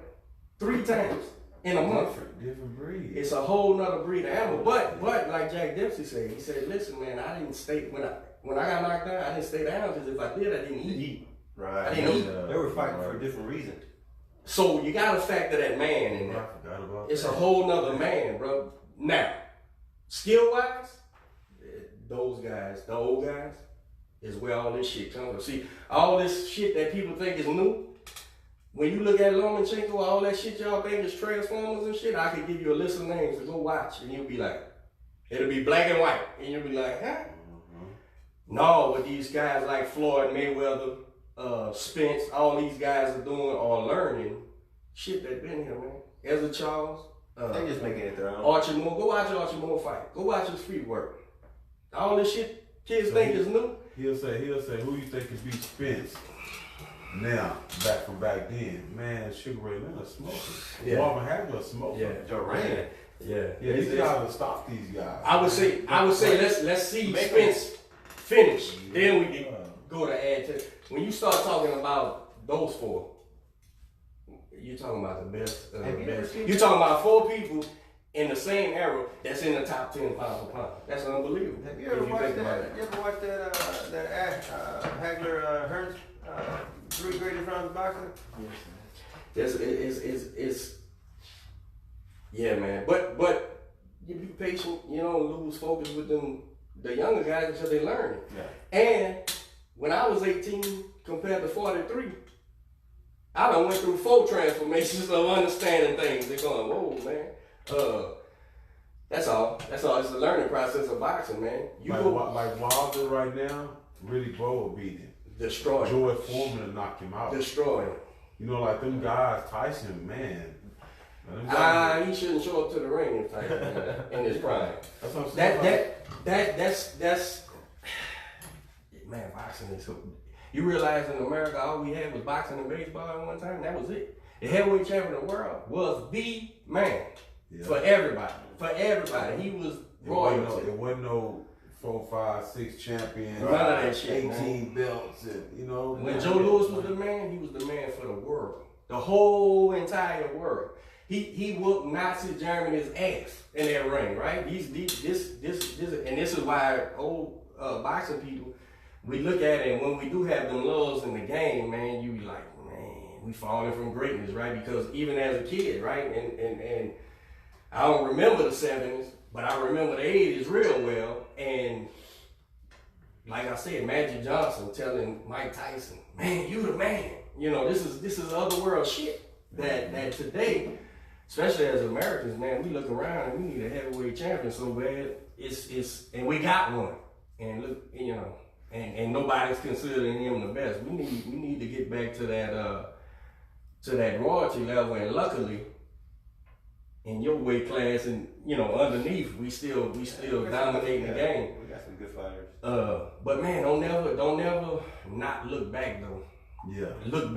3 times in a month. Different breed. It's a whole nother breed of animal. But like Jack Dempsey said, he said, listen, man, I didn't stay when I got knocked down, I didn't stay down because if I did, I didn't eat. Right. I didn't eat. They were fighting for a different reason. So you gotta factor that man in there. I forgot about It's that. a whole nother man, bro. Now, skill wise, those guys, the old guys, is where all this shit comes from. See, all this shit that people think is new, when you look at Lomachenko, all that shit y'all think is Transformers and shit, I could give you a list of names to go watch, and you'll be like, it'll be black and white, and you'll be like, huh? No, what these guys like Floyd Mayweather, Spence, all these guys are doing or learning shit that been here, man. Ezra Charles, They just making it their own. Archie Moore. Go watch Archie Moore fight. Go watch his feet work. All this shit kids think is new. He'll say, who you think can beat Spence? Now, back then, man, Sugar Ray Leonard smoking. Yeah. Marvin Hagler smoking. Yeah. Durant. Yeah. These guys will stop these guys. I would say let's see Make Spence finish. Then we can go to add to. When you start talking about those 4, you're talking about the best. Have you ever Best. seen You're talking about 4 people in the same era that's in the top 10 pound for pound. That's unbelievable. Have you ever if watched think about that? You ever watched that Hagler Hearns 3 greatest rounds of boxing? It's yeah, man. But you be patient. You don't lose focus with them. The younger guys until they learn it. Yeah. And when I was 18 compared to 43, I done went through 4 transformations of understanding things. They're going, whoa, man. That's all. It's a learning process of boxing, man. You like Wilder right now, really bro will beat him. destroy him. George Foreman to knock him out. Destroy him. You know, like them guys, Tyson, man. He shouldn't show up to the ring in Tyson, in his prime. That's what I'm saying. That's man, boxing is so. You realize in America all we had was boxing and baseball at one time. That was it. The heavyweight champion of the world was the man for everybody. For everybody, he was royalty. It wasn't no 4, 5, 6 champions. None of that shit, 18 man. belts, and you know. When Joe Louis was the man, he was the man for the world, the whole entire world. He whooped Nazi Germany's ass in that ring, right? And this is why old boxing people, we look at it, and when we do have them lulls in the game, man, you be like, man, we falling from greatness, right? Because even as a kid, right, and I don't remember the 70s, but I remember the 80s real well, and like I said, Magic Johnson telling Mike Tyson, man, you the man. You know, this is other world shit that today, especially as Americans, man, we look around and we need a heavyweight champion so bad. And we got one. And look, you know, and nobody's considering him the best. We need to get back to that royalty level, and luckily in your weight class and underneath we still dominating the game. We got some good fighters. But man, don't never not look back though. Yeah. Look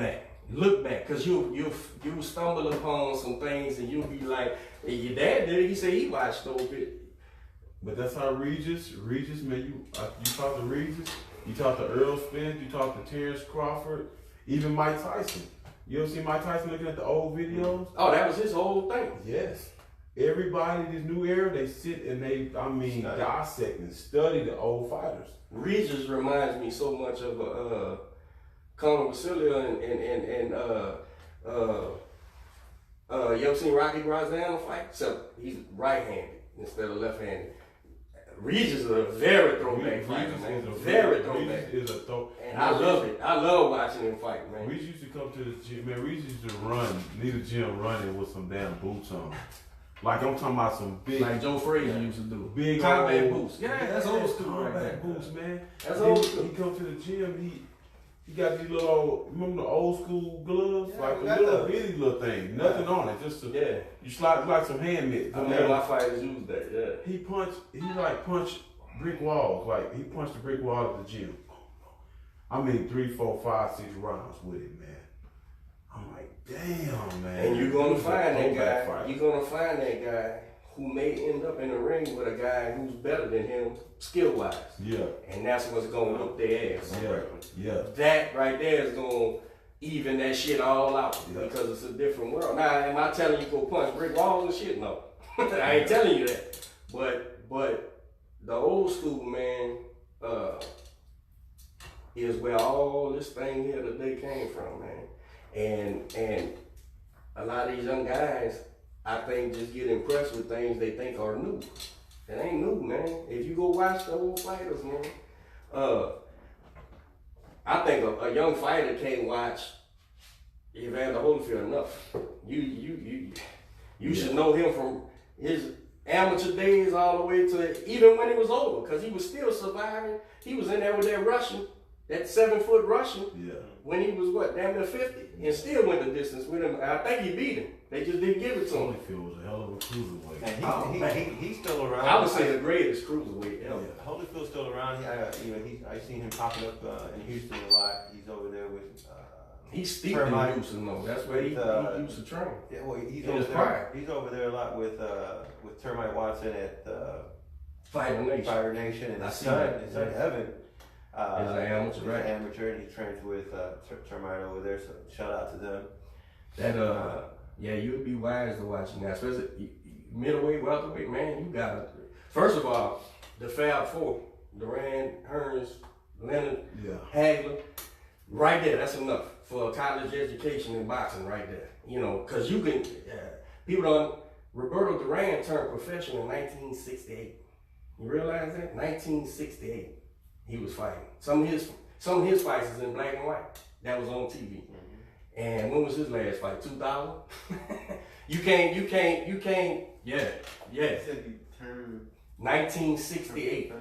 back, cause you stumble upon some things and you'll be like, hey, your dad did it. He said he watched those bit. But that's how Regis, man, you talk to Regis, you talk to Earl Spence, you talk to Terrence Crawford, even Mike Tyson. You ever see Mike Tyson looking at the old videos? Oh, that was his whole thing. Yes. Everybody in this new era, they sit and dissect and study the old fighters. Regis reminds me so much of Conor Vasilya and you ever seen Rocky Graziano fight? Except he's right-handed instead of left-handed. Regis is a very throwback fighter, man. Very throwback. Regis is a throw. And I love it. I love watching him fight, man. Regis used to come to the gym, man. Regis used to leave the gym running with some damn boots on. Like I'm talking about some big, like Joe Frazier used to do. Big combat old boots. Yeah, that's old school right there. Combat boots, man. That's old school. He come to the gym, he got these little old, remember the old school gloves? Yeah, like we a got little those. bitty little thing. Nothing on it. Just you slide like some hand mitts. I mean, my fighters use that, yeah. He punched brick walls. Like he punched a brick wall at the gym. I mean 3, 4, 5, 6 rounds with it, man. I'm like, damn, man. And you're gonna find that guy. Fighter. You're gonna find that guy who may end up in the ring with a guy who's better than him skill-wise. Yeah. And that's what's gonna whoop their ass. Yeah. That right there is gonna even that shit all out because it's a different world. Now, am I telling you go punch brick walls and shit? No. I ain't telling you that. But the old school, man, is where all this thing here today came from, man. And a lot of these young guys, I think, just get impressed with things they think are new. It ain't new, man. If you go watch the old fighters, man, I think a young fighter can't watch Evander Holyfield enough. You should know him from his amateur days all the way to even when he was older, because he was still surviving. He was in there with that Russian, that 7-foot Russian, when he was what, damn near 50, and still went the distance with him. I think he beat him. They just didn't give it to him. Holyfield was a hell of a cruiserweight. And he's still around. I would say the greatest cruiserweight ever. Holyfield's still around. I seen him popping up in Houston a lot. He's over there with. He's steeped in Houston though. That's where he used to train. Yeah, well, he's in over his there. prime. He's over there a lot with Termite Watson at Fighter Nation. Nation, and I his see son, that. his son Evan. Is an amateur, He's right? an amateur, and he trains with Termite over there. So shout out to them. That yeah, you'd be wise to watching that, especially middleweight, welterweight, man. You got it. First of all, the Fab Four: Duran, Hearns, Leonard, Hagler. Right there, that's enough for a college education in boxing. Right there, you know, because you can. People don't. Roberto Duran turned professional in 1968. You realize that? 1968, he was fighting. Some of his fights is in black and white. That was on TV. And when was his last fight? 2000? You can't. Yeah. He said he turned 1968.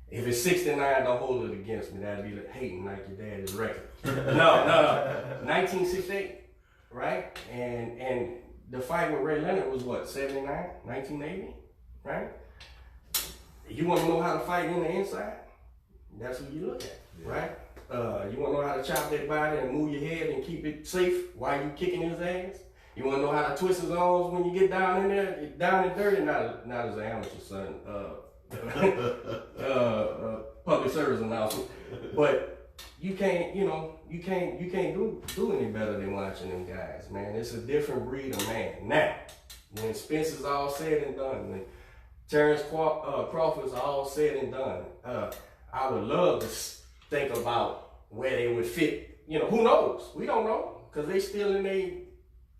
If it's 69, don't hold it against me. That'd be like hating like your daddy's record. No. 1968, right? And the fight with Ray Leonard was what, 79? 1980, right? You want to know how to fight in the inside? That's what you look at, right? You want to know how to chop that body and move your head and keep it safe while you kicking his ass? You want to know how to twist his arms when you get down in there, down and dirty? Not as an amateur, son. Public service announcement. But you can't do any better than watching them guys, man. It's a different breed of man. Now, when Spence is all said and done, when Terrence Crawford's all said and done, I would love to think about where they would fit. You know, who knows? We don't know, because they still in their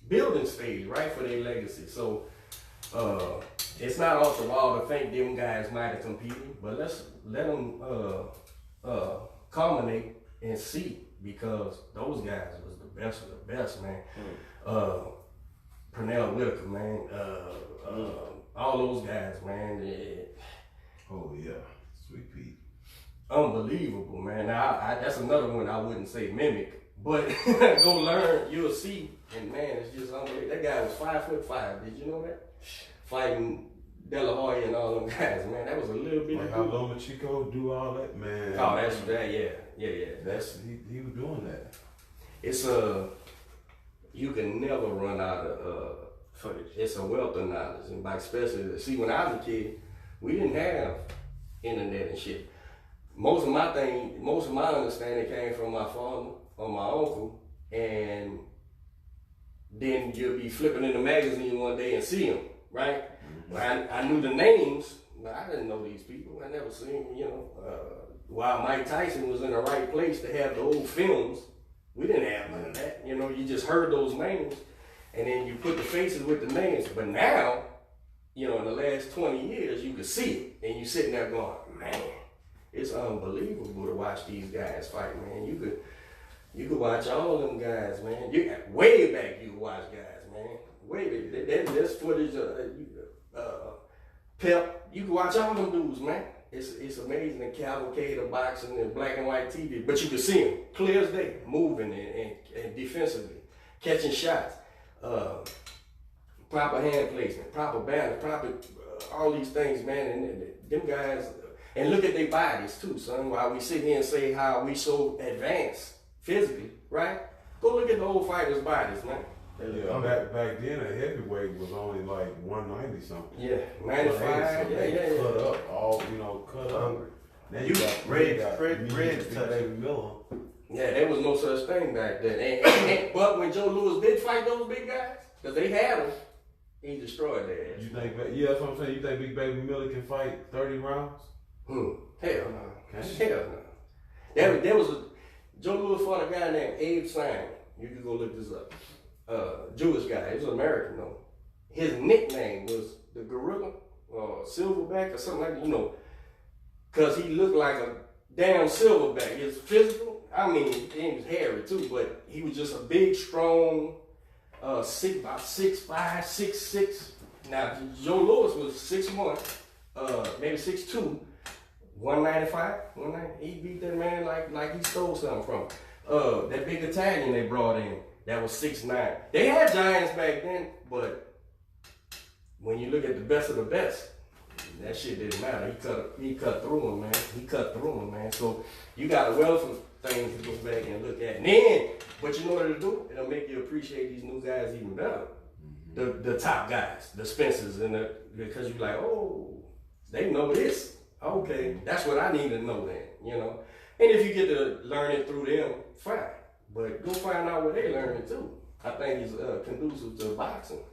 building stage, right, for their legacy. So it's not off the wall to think them guys might have competed, but let's let them culminate and see, because those guys was the best of the best, man. Pernell Whitaker, man. All those guys, man. Oh yeah, Sweet Pete. Unbelievable, man. Now, that's another one I wouldn't say mimic, but go learn, you'll see. And man, it's just unbelievable. That guy was 5'5". Did you know that? Fighting De La Hoya and all them guys, man. That was a little bit. Like how Loma Chico do all that, man. Oh, that's that, yeah. That's he was doing that. It's you can never run out of footage. It's a wealth of knowledge, and like especially see when I was a kid, we didn't have internet and shit. Most of my understanding came from my father or my uncle, and then you'll be flipping in the magazine one day and see them, right? I knew the names, but I didn't know these people. I never seen, while Mike Tyson was in the right place to have the old films, we didn't have none of that. You know, you just heard those names, and then you put the faces with the names. But now, in the last 20 years, you can see it, and you're sitting there going, man, it's unbelievable to watch these guys fight, man. You could watch all them guys, man. Way back, you could watch guys, man. Way back. There's footage of Pep. You can watch all them dudes, man. It's amazing, the cavalcade of boxing and black and white TV. But you can see them clear as day, moving and defensively, catching shots, proper hand placement, proper balance, proper all these things, man. And them guys, and look at their bodies too, son. While we sit here and say how we so advanced physically, right? Go look at the old fighters' bodies, man. Yeah, back then a heavyweight was only like 190 something. Yeah, 95. Yeah. Cut up, all cut up. Then you got Reds touch Baby Miller. Yeah, there was no such thing back then. But when Joe Louis did fight those big guys, because they had them, he destroyed their ass. You think? Yeah, that's what I'm saying. You think Big Baby Miller can fight 30 rounds? Hell no. Okay. Hell no. There was a Joe Louis fought a guy named Abe Simon. You can go look this up. Jewish guy. He was American though. His nickname was the Gorilla or Silverback or something like that. You know, because he looked like a damn silverback. His physical, I mean, he was hairy too, but he was just a big, strong, about 6'5", 6'6". Now, Joe Louis was 6'1", maybe 6'2", 195, 190. He beat that man like he stole something from him. That big Italian they brought in, that was 6'9". They had giants back then, but when you look at the best of the best, that shit didn't matter. He cut through him, man. He cut through him, man. So you got a wealth of things to go back and look at. And then, but you know what it'll do? It'll make you appreciate these new guys even better. The top guys, the Spencers, because you're like, oh, they know this. Okay, that's what I need to know then, you know. And if you get to learn it through them, fine. But go find out what they learning too. I think it's conducive to boxing.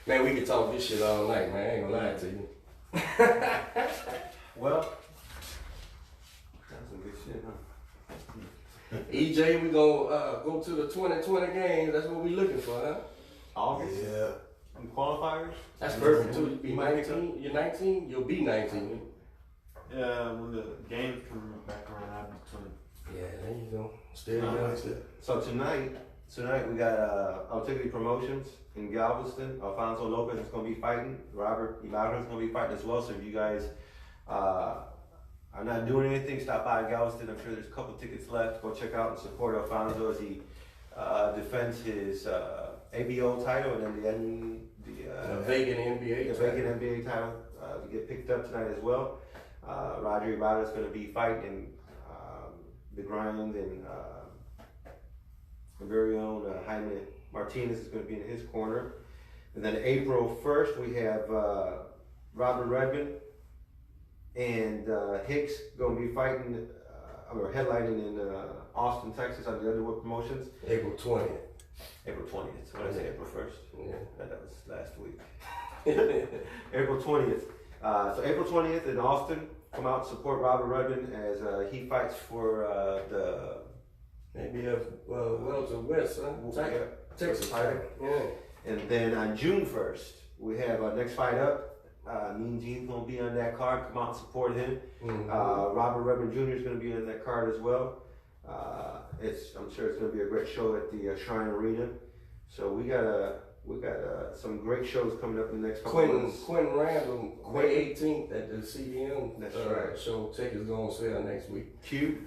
Man, we could talk this shit all night, man. I ain't gonna lie to you. Well, that's some good shit, huh? EJ, we gonna go to the 2020 games. That's what we looking for, huh? August? Yeah. And qualifiers? That's perfect too. You be 19. You're 19. You'll be 19. Yeah, when the games come back around, I'll be 20. Yeah, there you go. Still young. So tonight we got Artillery Promotions in Galveston. Alfonso Lopez is going to be fighting. Robert Ibarra is going to be fighting as well. So if you guys are not doing anything, stop by Galveston. I'm sure there's a couple tickets left. Go check out and support Alfonso as he defends his ABO title and then the vacant NBA title to get picked up tonight as well. Roger Ibarra is going to be fighting the Grind and very own Jaime Martinez is going to be in his corner. And then April 1st, we have Robert Redmond and Hicks going to be fighting or headlining in Austin, Texas on the Underwood Promotions. April 20th. April 20th. What did I say? April 1st? Yeah. That was last week. April 20th. So April 20th in Austin. Come out and support Robert Redmond as he fights for the ABF Welter West, huh? Texas title. Yeah. And then on June 1st, we have our next fight up. Mean Gene's going to be on that card. Come out and support him. Mm-hmm. Robert Redmond Jr. is going to be on that card as well. I'm sure it's going to be a great show at the Shrine Arena. So we got some great shows coming up in the next couple of months. Quentin Randall, May 18th at the CDM That's right. show. Tickets going on sale next week. Q.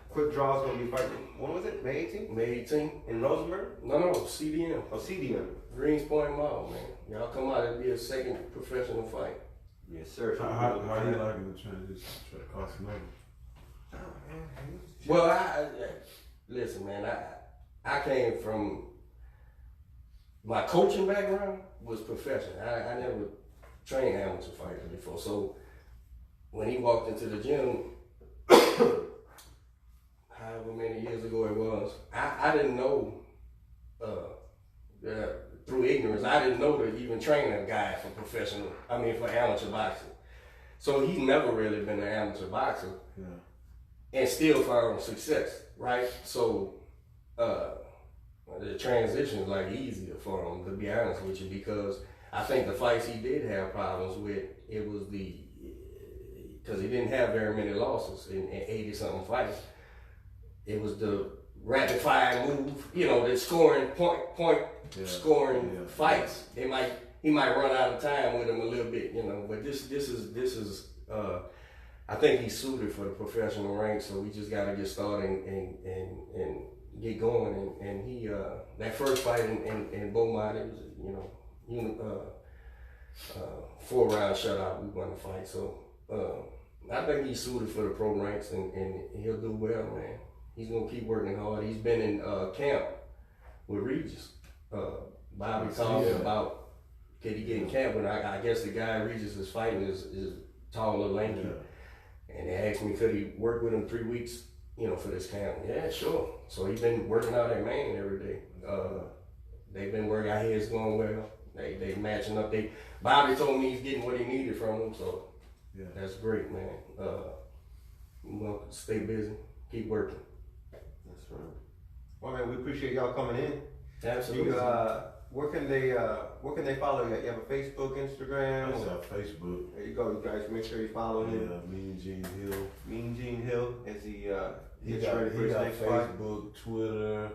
Quick Draw is going to be fighting. When was it? May 18th? May 18th? In Rosenberg? No, CDM. Oh, CDM. Greenspoint Mall, man. Y'all come out, it'll be a second professional fight. Yes, sir. How you liking the transition to cost money? Well, I listen, man. I came from my coaching background was professional. I never trained amateur fighters before. So when he walked into the gym, however many years ago it was, I didn't know. Through ignorance, I didn't know to even train a guy for for amateur boxing. So he's never really been an amateur boxer. Yeah. And still found success, right? So the transition is like easier for him, to be honest with you, because I think the fights he did have problems with, it was because he didn't have very many losses in 80-something fights. It was the rapid fire move, the scoring point scoring fights. He might run out of time with him a little bit, But this is I think he's suited for the professional ranks, so we just got to get started and get going. And he that first fight in Beaumont, it was 4-round shutout. We won the fight, so I think he's suited for the pro ranks, and he'll do well, man. He's gonna keep working hard. He's been in camp with Regis. Bobby called me about could he get in camp when I guess the guy Regis is fighting is tall and lanky. Yeah. And they asked me could he work with him 3 weeks, you know, for this camp. Yeah, sure. So he's been working out at Maine every day. They've been working out here, it's going well. They matching up. Bobby told me he's getting what he needed from him, so Yeah. that's great, man. Well, stay busy, keep working. That's right. Well, man, we appreciate y'all coming in. Absolutely. Where can they follow you? You have a Facebook, Instagram? I just have Facebook. There you go. You guys make sure you follow him. Yeah, Mean Gene Hill. Mean Gene Hill as he He gets got, ready for he his got next fight. Facebook, Twitter,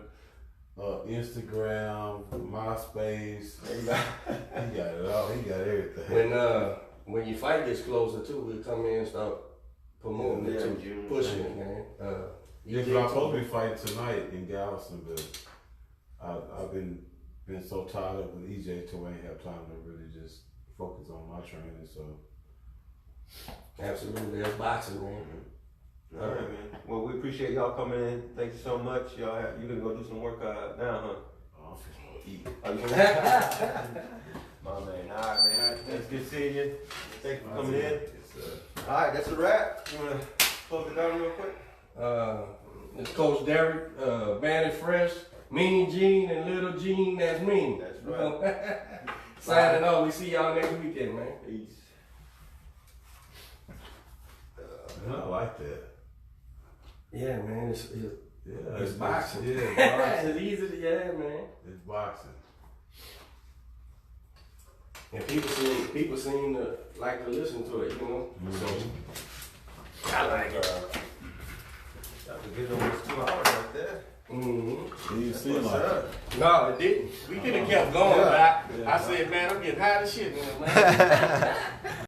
Instagram, MySpace. There you go. He got it all. He got everything. When your fight gets closer too, we'll come in and start promoting it too, June. pushing it, man. Yeah, EJ I'm supposed told to me- be fighting tonight in Galveston, but I've been so tied up with EJ till I ain't have time to really just focus on my training. So Absolutely, that's boxing, man. All right, man. Well, we appreciate y'all coming in. Thank you so much. You gonna go do some work now, huh? I'm just gonna eat. Oh, you gonna My man. All right, man. It's good seeing you. Thank you for coming in. Yes, sir. All right, that's a wrap. You wanna close it down real quick? It's Coach Derek, Bandit Fresh, Mean Gene, and Little Gene, that's me. That's right. Signing off, we see y'all next weekend, man. Peace. I like that. Yeah, man, it's Yeah, boxing. Yeah, it's boxing. it's easy to, yeah, man. It's boxing. And people seem to like to listen to it, you know. So I like it. That was good almost 2 hours right there. Mm-hmm. You seem What's like up? it. No, it didn't. We could have kept going, Yeah. but I said, man, I'm getting high as shit, man.